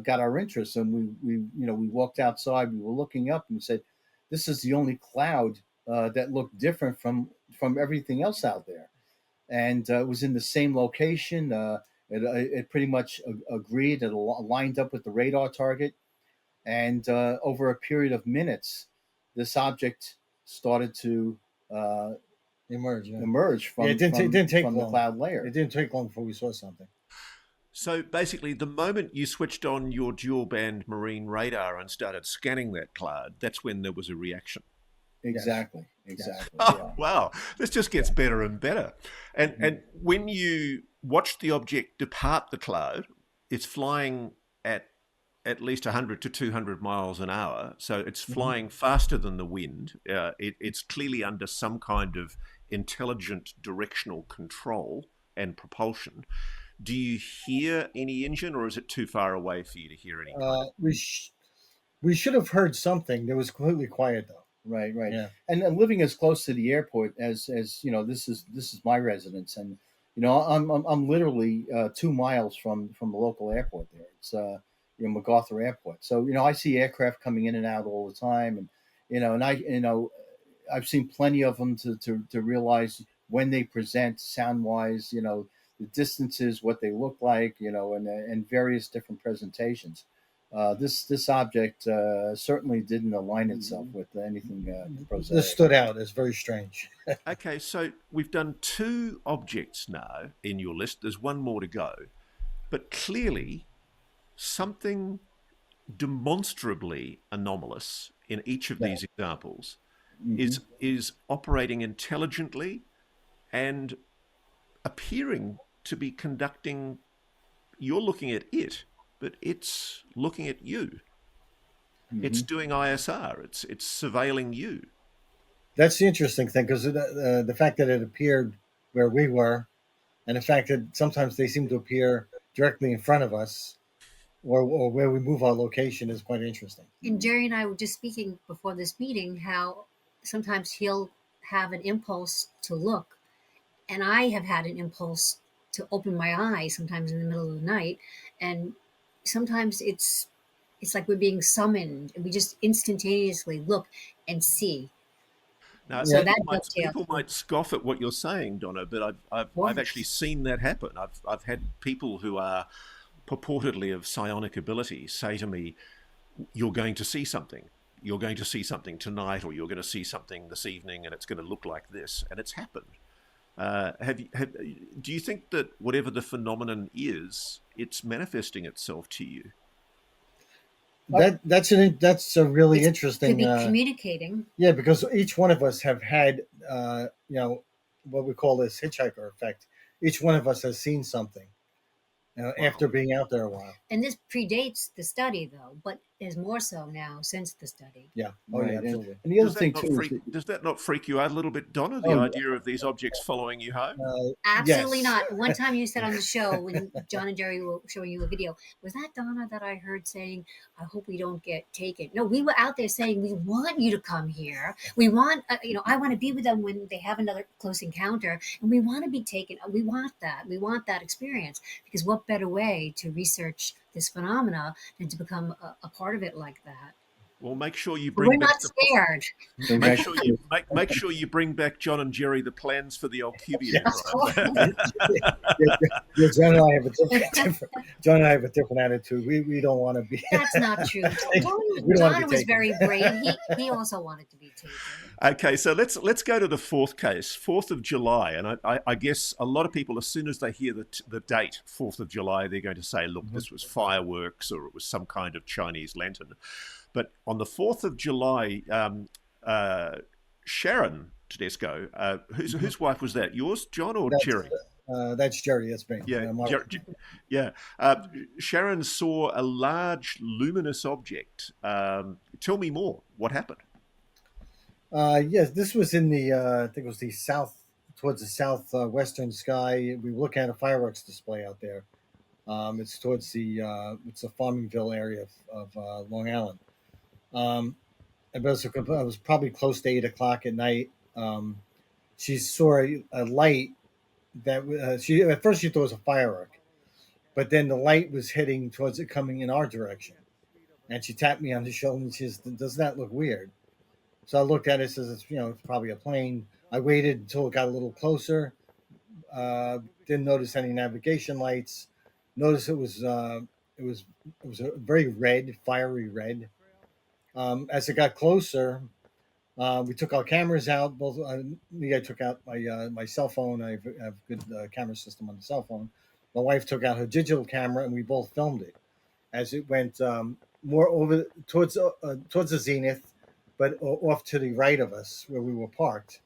got our interest. And we walked outside, we were looking up, and we said, "This is the only cloud that looked different from everything else out there," and it was in the same location. It pretty much agreed. It lined up with the radar target, and over a period of minutes, this object started to emerge from, it didn't take from long. The cloud layer. It didn't take long before we saw something. So basically, the moment you switched on your dual band marine radar and started scanning that cloud, that's when there was a reaction. Exactly. Oh, yeah. Wow. This just gets better and better. And when you watch the object depart the cloud, it's flying at least 100 to 200 miles an hour. So it's flying faster than the wind. It's clearly under some kind of intelligent directional control and propulsion. Do you hear any engine, or is it too far away for you to hear any kind of... We should have heard something. It was completely quiet though. Right, right. Yeah. And living as close to the airport as you know, this is my residence, and you know, I'm literally 2 miles from the local airport there. It's you know, MacArthur Airport. So you know, I see aircraft coming in and out all the time, and you know, I've seen plenty of them to realize when they present sound wise, you know, the distances, what they look like, you know, and various different presentations. This object certainly didn't align itself with anything prosaic. This stood out as very strange. Okay, so we've done 2 objects now in your list. There's one more to go. But clearly, something demonstrably anomalous in each of these examples is operating intelligently and appearing to be conducting... You're looking at it, but it's looking at you. It's doing ISR. It's surveilling you. That's the interesting thing, because the fact that it appeared where we were, and the fact that sometimes they seem to appear directly in front of us, or where we move our location, is quite interesting. And Gerry and I were just speaking before this meeting how sometimes he'll have an impulse to look, and I have had an impulse to open my eyes sometimes in the middle of the night, and sometimes it's like we're being summoned, and we just instantaneously look and see. Now, So people might scoff at what you're saying, Donna, but I've actually seen that happen. I've had people who are purportedly of psionic ability say to me, "You're going to see something. You're going to see something tonight, or you're going to see something this evening, and it's going to look like this." And it's happened. Do you think that whatever the phenomenon is, it's manifesting itself to you? That's a really interesting. Could be communicating. Yeah, because each one of us have had, you know, what we call this hitchhiker effect. Each one of us has seen something, after being out there a while. And this predates the study, though, but is more so now since the study. Yeah. Right. Yeah, absolutely. And the other thing too Does that not freak you out a little bit, Donna? The idea of these objects following you home? Absolutely yes. not. One time you said on the show when John and Gerry were showing you a video, was that Donna that I heard saying, "I hope we don't get taken"? No, we were out there saying, "We want you to come here. We want, you know, I want to be with them when they have another close encounter, and we want to be taken. We want that. We want that experience, because what better way to research this phenomena than to become a part of it like that?" Well, make sure you We're bring not back scared. make sure you bring back John and Gerry the plans for the Alcubia. Yeah, John and I have a different attitude. We don't want to be. That's not true. John was very brave. He also wanted to be taken. Okay, so let's go to the 4th case, 4th of July, and I guess a lot of people, as soon as they hear the date 4th of July, they're going to say, "Look, this was fireworks, or it was some kind of Chinese lantern." But on the 4th of July, Sharon Tedesco, whose wife was that? Yours, John, or Gerry? That's Gerry. That's me. Yeah. Sharon saw a large luminous object. Tell me more. What happened? Yes, this was in the I think it was the towards the southwestern sky. We were looking at a fireworks display out there. It's towards it's the Farmingville area of Long Island. It was probably close to 8 o'clock at night. She saw a light that at first she thought it was a firework, but then the light was heading towards it, coming in our direction. And she tapped me on the shoulder and she says, "Doesn't that look weird?" So I looked at it, says, "It's it's probably a plane." I waited until it got a little closer. Didn't notice any navigation lights. Noticed it was a very red, fiery red. As it got closer, we took our cameras out. Both I took out my cell phone. I have a good camera system on the cell phone. My wife took out her digital camera, and we both filmed it as it went more over towards the zenith, but off to the right of us where we were parked.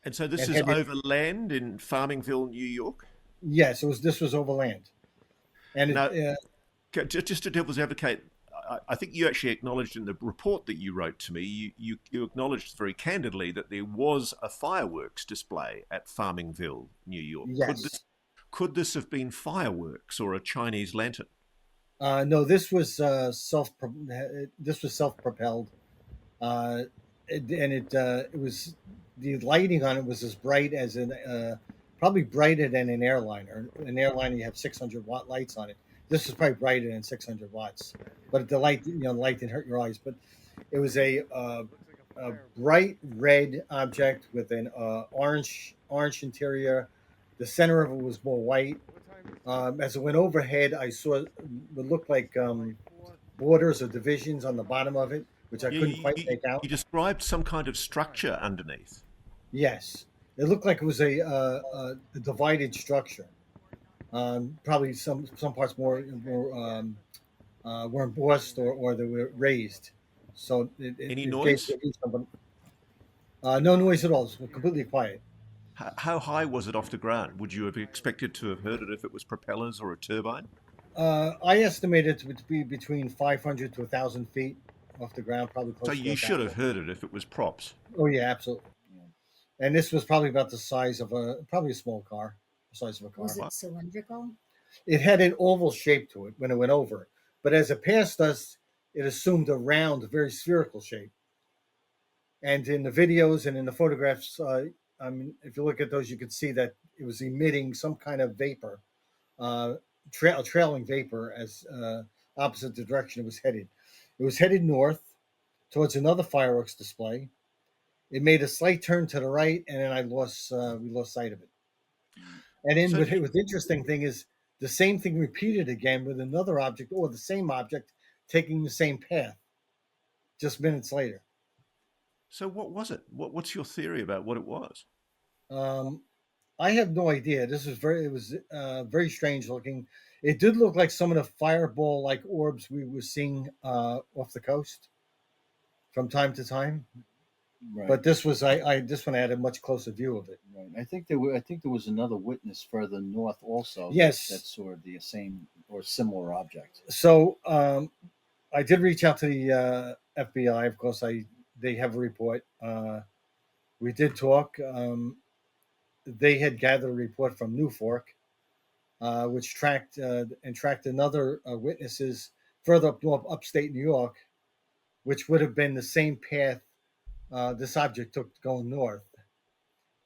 And so this is over land in Farmingville, New York? Yes, this was over land. And now, just to devil's advocate, I think you actually acknowledged in the report that you wrote to me, you acknowledged very candidly that there was a fireworks display at Farmingville, New York. Yes. Could this have been fireworks or a Chinese lantern? No, this was self-propelled, and it was, the lighting on it was as bright as probably brighter than an airliner. An airliner, you have 600-watt lights on it. This was probably brighter than 600 watts, but the light, the light didn't hurt your eyes. But it was a bright red object with an orange interior. The center of it was more white. As it went overhead, I saw what looked like borders or divisions on the bottom of it, which I Yeah, couldn't quite make out. you described some kind of structure underneath. Yes, it looked like it was a divided structure. Probably some parts were embossed, or they were raised, so Any it gave noise? no noise at all. It was completely quiet. How high was it off the ground? Would you have expected to have heard it if it was propellers or a turbine? I estimated it to be between 500 to 1,000 feet off the ground, probably So close to you should 1,000. have heard it if it was props. Oh yeah, absolutely. And this was probably about the size of probably a small car, the size of a car. Was it cylindrical? It had an oval shape to it when it went over, but as it passed us, it assumed a round, very spherical shape. And in the videos and in the photographs, I mean, if you look at those, you could see that it was emitting some kind of vapor, uh, trailing vapor, as opposite the direction it was headed. It was headed north towards another fireworks display. It made a slight turn to the right, and then we lost sight of it. And then So what was the interesting thing is the same thing repeated again with another object, or the same object taking the same path just minutes later. So what was it? What's your theory about what it was? Um, I have no idea. It was very strange looking. It did look like some of the fireball like orbs we were seeing off the coast from time to time. Right. But this one I had a much closer view of it. Right. I think there was another witness further north also. Yes. That saw the same or similar object. So I did reach out to the FBI. Of course, they have a report. We did talk. They had gathered a report from New Fork, which tracked another witnesses further up north, upstate New York, which would have been the same path this object took going north.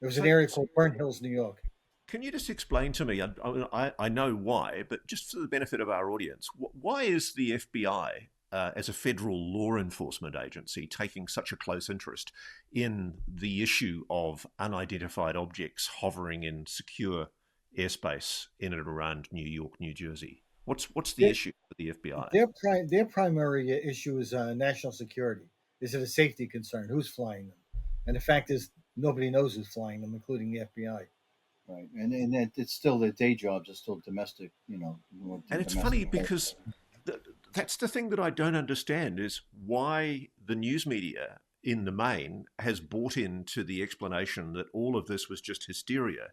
It was an area called Burnt Hills, New York. Can you just explain to me? I know why, but just for the benefit of our audience, why is the FBI, as a federal law enforcement agency, taking such a close interest in the issue of unidentified objects hovering in secure airspace in and around New York, New Jersey? What's the issue with the FBI? Their primary issue is national security. Is it a safety concern? Who's flying them? And the fact is, nobody knows who's flying them, including the FBI. Right, and it's still their day jobs are still domestic, And it's funny because that's the thing that I don't understand is why the news media in the main has bought into the explanation that all of this was just hysteria.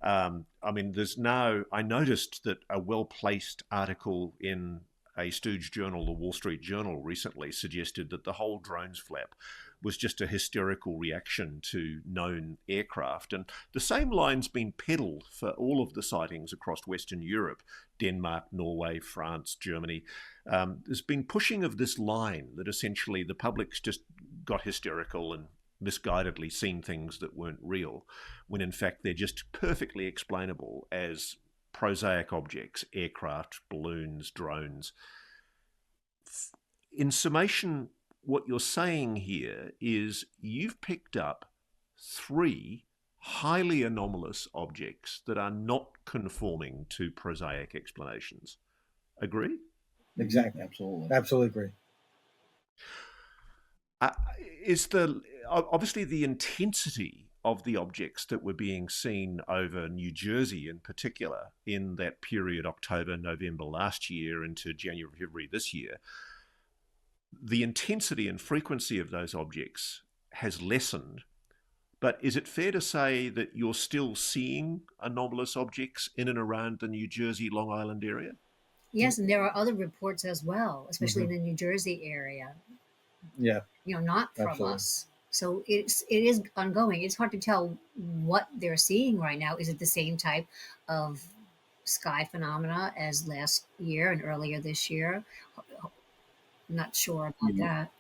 I mean, I noticed that a well-placed article in a stooge journal, the Wall Street Journal, recently suggested that the whole drones flap was just a hysterical reaction to known aircraft. And the same line's been peddled for all of the sightings across Western Europe, Denmark, Norway, France, Germany. There's been pushing of this line that essentially the public's just got hysterical and misguidedly seen things that weren't real, when in fact they're just perfectly explainable as prosaic objects, aircraft, balloons, drones. In summation, what you're saying here is you've picked up 3 highly anomalous objects that are not conforming to prosaic explanations. Agree? Exactly. Absolutely agree. Is obviously the intensity of the objects that were being seen over New Jersey in particular in that period, October, November last year into January, February this year, the intensity and frequency of those objects has lessened. But is it fair to say that you're still seeing anomalous objects in and around the New Jersey, Long Island area? Yes, and there are other reports as well, especially in Mhm. the New Jersey area. Yeah, Not from absolutely. us. So it is ongoing. It's hard to tell what they're seeing right now. Is it the same type of sky phenomena as last year and earlier this year? Not sure about Yeah. that.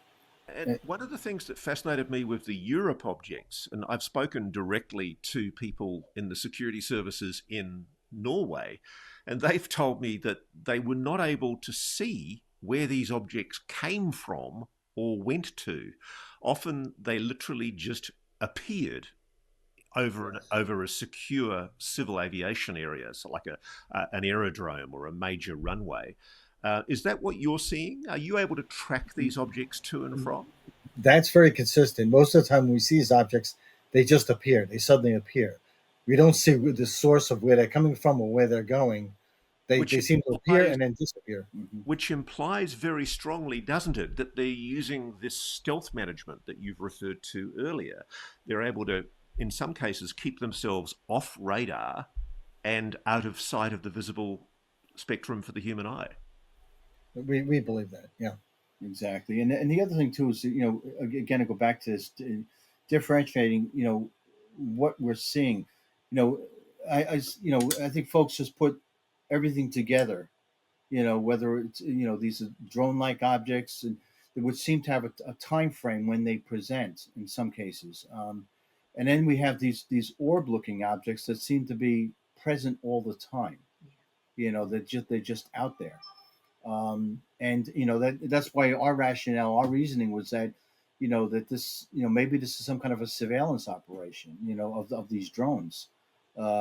And one of the things that fascinated me with the Europe objects, and I've spoken directly to people in the security services in Norway, and they've told me that they were not able to see where these objects came from or went to. Often they literally just appeared over a secure civil aviation area, so like an aerodrome or a major runway. Is that what you're seeing? Are you able to track these objects to and from? That's very consistent. Most of the time when we see these objects, they just appear. They suddenly appear. We don't see the source of where they're coming from or where they're going. Which They seem to appear implies and then disappear. Mhm. which implies very strongly, doesn't it, that they're using this stealth management that you've referred to earlier. They're able to, in some cases, keep themselves off radar and out of sight of the visible spectrum for the human eye. We believe that. Yeah. Exactly. And the other thing too is, again, to go back to this, differentiating, what we're seeing. You know, I think folks just put everything together. Whether it's these drone-like objects, and that would seem to have a time frame when they present in some cases, and then we have these orb-looking objects that seem to be present all the time. They're just out there. And that's why our rationale, our reasoning was that, that this, maybe this is some kind of a surveillance operation, of these drones,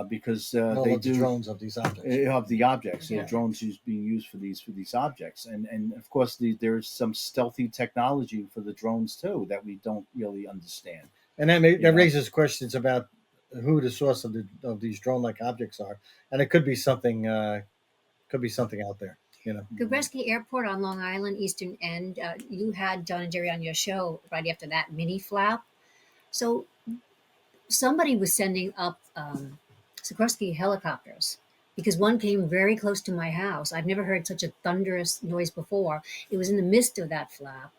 because All they of the do drones of these objects. of the objects, Yeah. drones being used for these objects, and of course there's some stealthy technology for the drones too that we don't really understand. And that You that know, raises questions about who the source of these drone-like objects are, and it could be something out there. You know. Gabreski Airport on Long Island, Eastern End. You had John and Jerry on your show right after that mini flap. So somebody was sending up Sikorsky helicopters because one came very close to my house. I've never heard such a thunderous noise before. It was in the midst of that flap.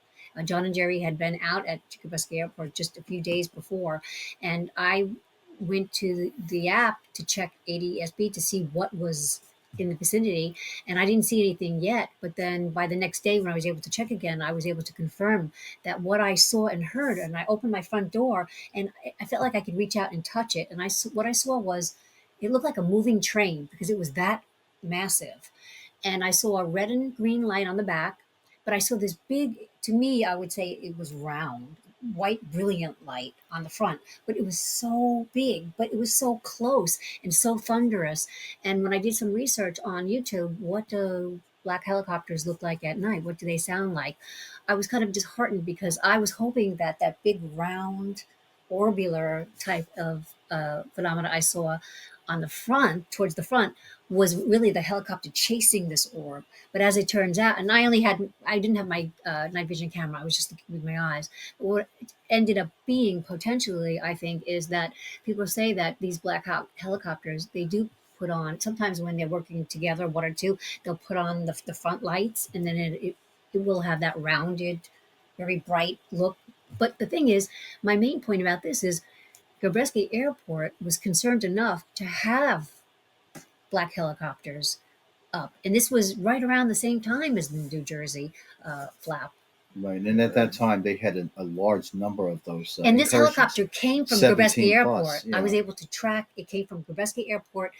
John and Jerry had been out at Sikorsky Airport just a few days before, and I went to the app to check ADSB to see what was in the vicinity, and I didn't see anything yet. But then by the next day, when I was able to check again, I was able to confirm that what I saw and heard. And I opened my front door, and I felt like I could reach out and touch it. And what I saw was, it looked like a moving train because it was that massive. And I saw a red and green light on the back, but I saw this big, to me, I would say it was round, white, brilliant light on the front. But it was so big, but it was so close and so thunderous. And when I did some research on YouTube, what do black helicopters look like at night? What do they sound like? I was kind of disheartened because I was hoping that that big round orbular type of phenomena I saw on the front, towards the front, was really the helicopter chasing this orb. But as it turns out, and I didn't have my night vision camera. I was just looking with my eyes. But what it ended up being potentially, I think, is that people say that these black helicopters, they do put on, sometimes when they're working together, one or two, they'll put on the front lights, and then it will have that rounded, very bright look. But the thing is, my main point about this is Gabreski Airport was concerned enough to have black helicopters up. And this was right around the same time as the New Jersey flap. right. And at that time, they had a large number of those And this incursions. helicopter came from 17 Gabreski plus, Airport. I was able to track it came from Gabreski Airport,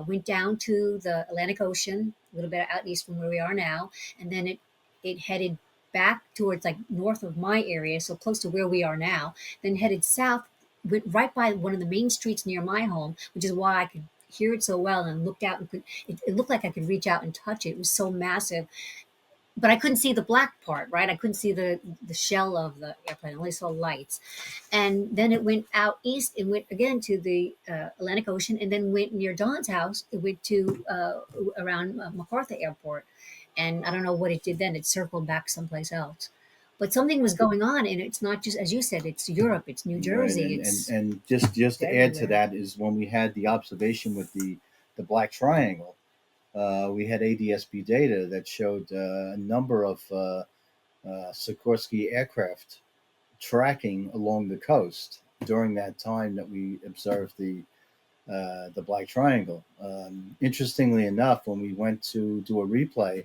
went down to the Atlantic Ocean, a little bit out east from where we are now, and then it headed back towards like north of my area, so close to where we are now, then headed south, went right by one of the main streets near my home, which is why I could hear it so well and looked out and it looked like I could reach out and touch it. It was so massive, but I couldn't see the black part, right? I couldn't see the shell of the airplane. I only saw lights. And then it went out east and went again to the Atlantic Ocean, and then went near Don's house. It went to around MacArthur Airport, and I don't know what it did then. It circled back someplace else. But something was going on, and it's not just, as you said, it's Europe, it's New Right, Jersey, and it's just to add to everywhere. that is when we had the observation with the black triangle. we had ADS-B data that showed a number of Sikorsky aircraft tracking along the coast during that time that we observed the Black Triangle. Interestingly enough, when we went to do a replay,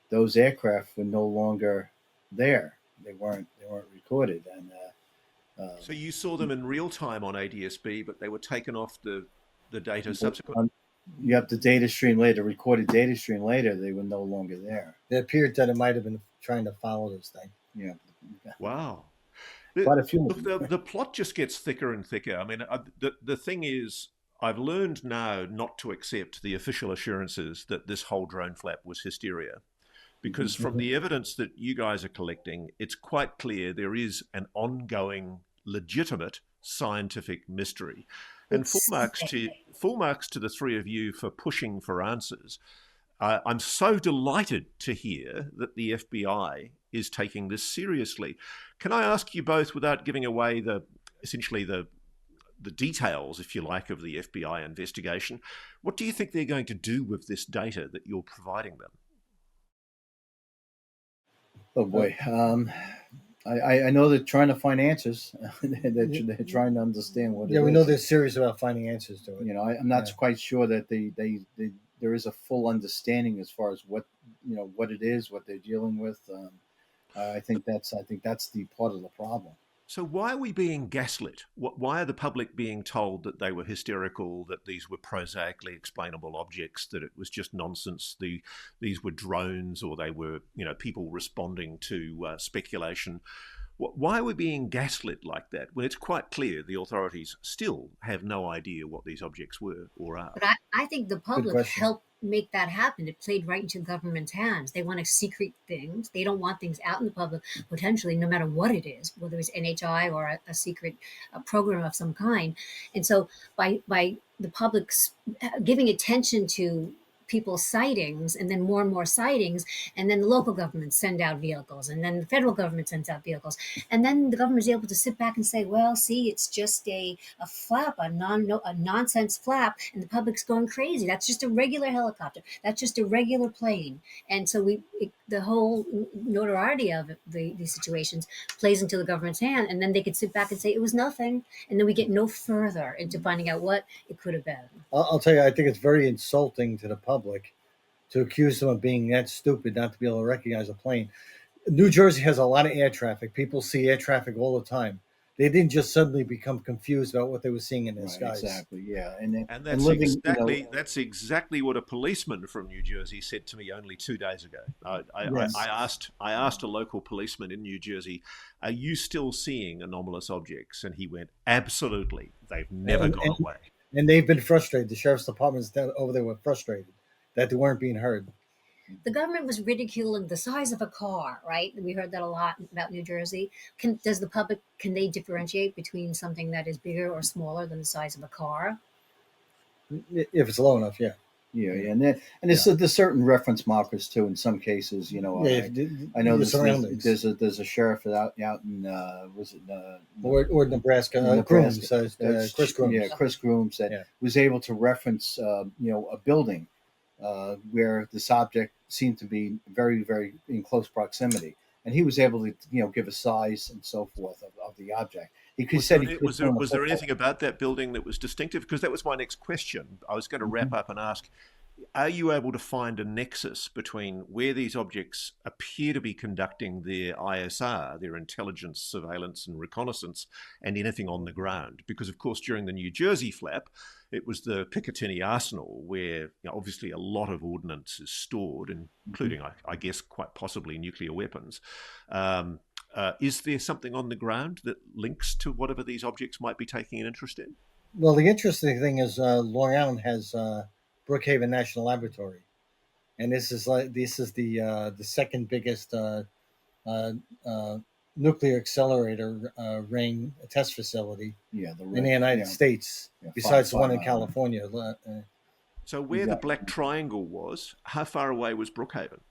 those aircraft were no longer there. They weren't recorded, and So you saw them in real time on ADS-B, but they were taken off the data subsequently. you have the data stream later, recorded data stream later. They were no longer there. It appeared that it might have been trying to follow this thing. Yeah, Wow. quite a few. Look, the plot just gets thicker and thicker. I mean, the thing is, I've learned now not to accept the official assurances that this whole drone flap was hysteria. Because from the evidence that you guys are collecting, it's quite clear there is an ongoing, legitimate scientific mystery. And full marks to the three of you for pushing for answers. I'm so delighted to hear that the FBI is taking this seriously. Can I ask you both, without giving away essentially the details, if you like, of the FBI investigation, what do you think they're going to do with this data that you're providing them? Oh boy, I know they're trying to find answers. they're trying to understand what. Yeah, we know they're serious about finding answers to it. You know, I'm not quite sure that there is a full understanding as far as what what it is, what they're dealing with. I think that's the part of the problem. So why are we being gaslit? Why are the public being told that they were hysterical, that these were prosaically explainable objects, that it was just nonsense, these were drones, or they were people responding to speculation? Why are we being gaslit like that when it's quite clear the authorities still have no idea what these objects were or are? But I think the public helped make that happen. It played right into government's hands. They want to secret things. They don't want things out in the public, potentially, no matter what it is, whether it's NHI or a secret program of some kind. And so by the public's giving attention to people's sightings, and then more sightings, and then the local governments send out vehicles, and then the federal government sends out vehicles, and then the government is able to sit back and say, well, see, it's just a flap, a nonsense flap, and the public's going crazy. That's just a regular helicopter. That's just a regular plane. And so the whole notoriety of these situations plays into the government's hand, and then they could sit back and say it was nothing, and then we get no further into finding out what it could have been. I'll tell you, I think it's very insulting to the public to accuse them of being that stupid not to be able to recognize a plane. New Jersey has a lot of air traffic. People see air traffic all the time. They didn't just suddenly become confused about what they were seeing in the skies. Exactly, yeah. And that's exactly what a policeman from New Jersey said to me only 2 days ago. I asked a local policeman in New Jersey, "Are you still seeing anomalous objects?" And he went, "Absolutely. They've never gone away." And they've been frustrated. The sheriff's departments over there were frustrated that they weren't being heard. The government was ridiculing the size of a car, right? We heard that a lot about New Jersey. Does the public, can they differentiate between something that is bigger or smaller than the size of a car? If it's low enough, yeah. Yeah, and there's certain reference markers too. In some cases, I know there's a sheriff out in was it or Nebraska, Grooms, Chris Grooms. Yeah, Chris Grooms that was able to reference a building where this object seemed to be very, very in close proximity, and he was able to give a size and so forth of the object. Was there anything about that building that was distinctive? Because that was my next question. I was going to wrap up and ask, are you able to find a nexus between where these objects appear to be conducting their ISR, their intelligence, surveillance and reconnaissance, and anything on the ground? Because, of course, during the New Jersey flap, it was the Picatinny Arsenal where obviously a lot of ordnance is stored, including, I guess, quite possibly nuclear weapons. Is there something on the ground that links to whatever these objects might be taking an interest in? Well, the interesting thing is Long Island has Brookhaven National Laboratory, and this is the second biggest nuclear accelerator ring test facility in the United States, besides the one in California. So where the Black Triangle was, how far away was Brookhaven?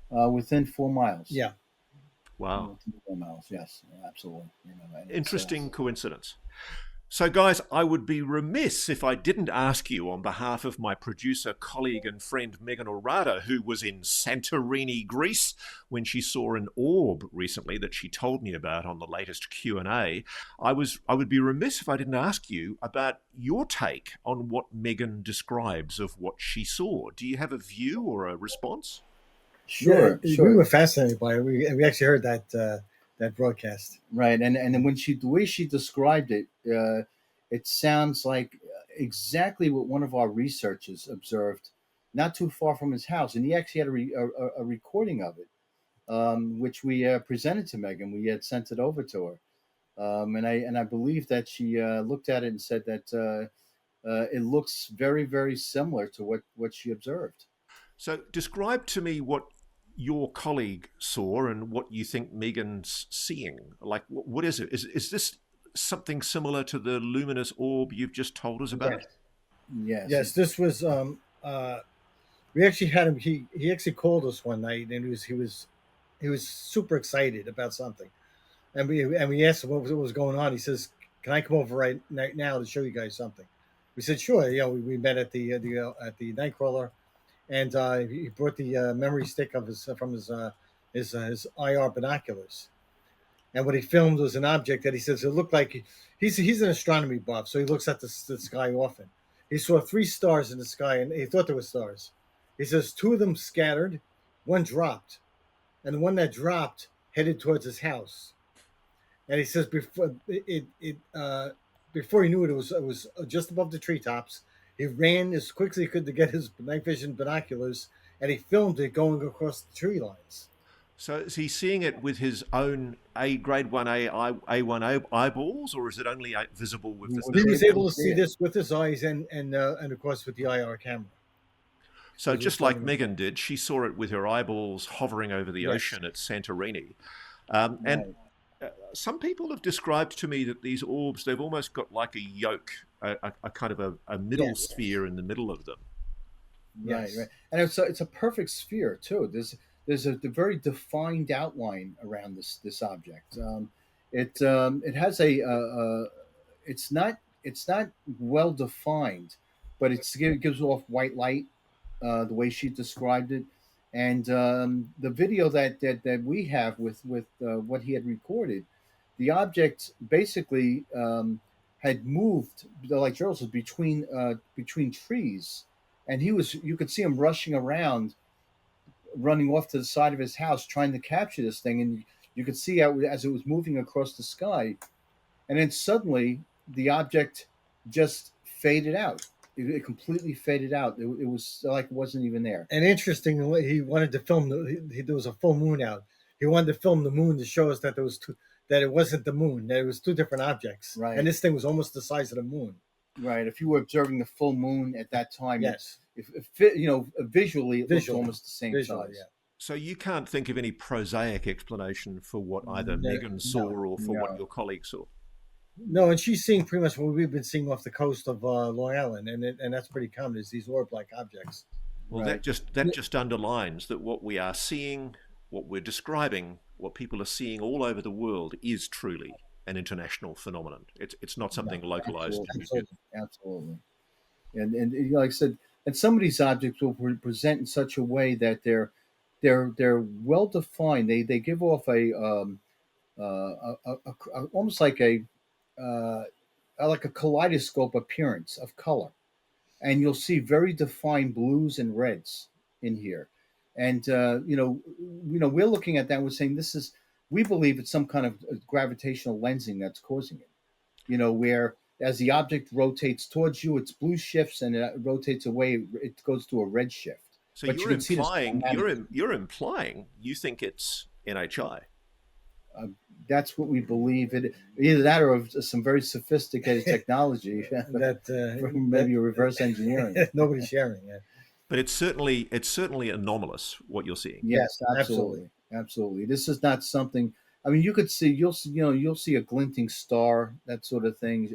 Within 4 miles. Yeah. Wow. 4 miles, yes, absolutely. Interesting coincidence. So, guys, I would be remiss if I didn't ask you on behalf of my producer, colleague, and friend Meagan Ourada, who was in Santorini, Greece, when she saw an orb recently that she told me about on the latest Q&A. I would be remiss if I didn't ask you about your take on what Meagan describes of what she saw. Do you have a view or a response? Sure, Yeah, sure. we were fascinated by it. We actually heard that broadcast. Right, and then when the way she described it, it sounds like exactly what one of our researchers observed, not too far from his house, and he actually had a recording of it, which we presented to Meagan. We had sent it over to her, and I believe that she looked at it and said that it looks very, very similar to what she observed. So, describe to me what your colleague saw and what you think Meagan's seeing. Like, what is it? Is this something similar to the luminous orb you've just told us about? Yes. This was. We actually had him. He actually called us one night, and he was super excited about something, and we asked him what was going on. He says, "Can I come over right now to show you guys something?" We said, "Sure." We met at the Nightcrawler, and he brought the memory stick of his his IR binoculars. And what he filmed was an object that he says it looked like he's an astronomy buff, so he looks at the sky often. He saw 3 stars in the sky, and he thought they were stars. He says 2 of them scattered, one dropped, and the one that dropped headed towards his house. And he says before he knew it was just above the treetops. He ran as quickly as he could to get his night vision binoculars, and he filmed it going across the tree lines. So is he seeing it with his own grade 1A, A1 eyeballs, or is it only visible with the? He was able to see this with his eyes and of course with the IR camera. So just like Meagan did, she saw it with her eyeballs hovering over the ocean at Santorini. And some people have described to me that these orbs, they've almost got like a yolk, a kind of a middle sphere in the middle of them. Right. And it's a perfect sphere too. There's a very defined outline around this object. It has it's not well defined, but it gives off white light, the way she described it, and the video that we have with what he had recorded, the object basically had moved, like Gerald said, between trees, and you could see him rushing around, running off to the side of his house trying to capture this thing, and you could see how as it was moving across the sky, and then suddenly the object just faded out. It completely faded out. It was like it wasn't even there. And interestingly, he wanted to film there was a full moon out. He wanted to film the moon to show us that that it wasn't the moon, that it was 2 different objects. Right. And this thing was almost the size of the moon. Right. If you were observing the full moon at that time, yes. If visually it looks almost the same size. Yeah. So you can't think of any prosaic explanation for what either Meagan saw or for what your colleague saw? No, and she's seeing pretty much what we've been seeing off the coast of Long Island, and that's pretty common, is these orb-like objects. Well, that just underlines that what we are seeing, what we're describing, what people are seeing all over the world is truly an international phenomenon. It's not something localized. Absolutely. And like I said, and some of these objects will present in such a way that they're well defined. They give off a almost like a kaleidoscope appearance of color, and you'll see very defined blues and reds in here. And we're looking at that and we're saying we believe it's some kind of gravitational lensing that's causing it. Where as the object rotates towards you, its blue shifts, and it rotates away, it goes to a red shift. So you're implying you think it's NHI. That's what we believe. Either that or some very sophisticated technology maybe reverse engineering. Nobody's sharing it. But it's certainly anomalous what you're seeing. Yes, absolutely. This is not something. I mean, you'll see a glinting star, that sort of thing.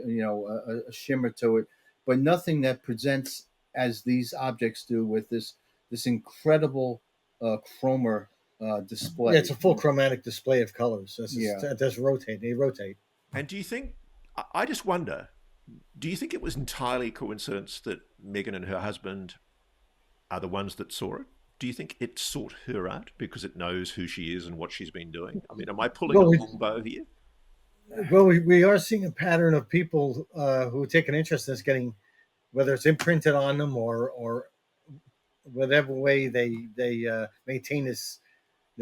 A shimmer to it, but nothing that presents as these objects do with this incredible chromer display. Yeah, it's a full chromatic display of colors. That's rotating. They rotate. And do you think? I just wonder. Do you think it was entirely coincidence that Meagan and her husband are the ones that saw it? Do you think it sought her out because it knows who she is and what she's been doing? I mean, am I pulling a long bow here? Well, we are seeing a pattern of people who take an interest in this getting, whether it's imprinted on them or whatever way they maintain this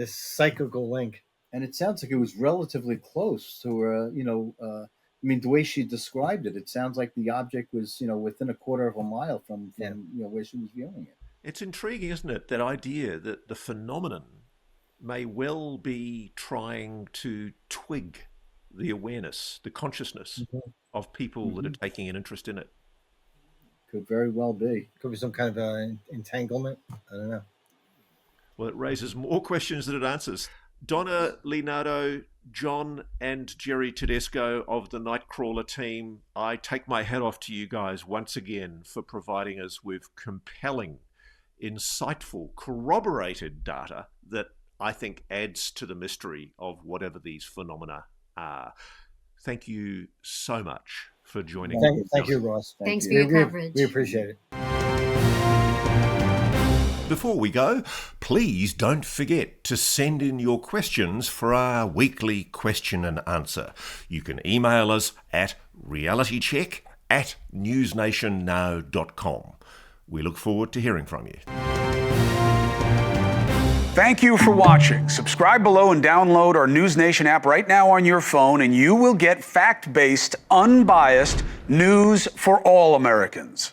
psychical link. And it sounds like it was relatively close to I mean, the way she described it, it sounds like the object was, within a quarter of a mile from where she was viewing it. It's intriguing, isn't it? That idea that the phenomenon may well be trying to twig the awareness, the consciousness of people that are taking an interest in it. Could very well be. Could be some kind of entanglement. I don't know. Well, it raises more questions than it answers. Donna, Nardo, John, and Gerry Tedesco of the Nightcrawler team, I take my hat off to you guys once again for providing us with compelling, insightful, corroborated data that I think adds to the mystery of whatever these phenomena are. Thank you so much for joining us. Thank you, Ross. Thanks for your coverage. We appreciate it. Before we go, please don't forget to send in your questions for our weekly question and answer. You can email us at realitycheck@newsnationnow.com. We look forward to hearing from you. Thank you for watching. Subscribe below and download our NewsNation app right now on your phone, and you will get fact-based, unbiased news for all Americans.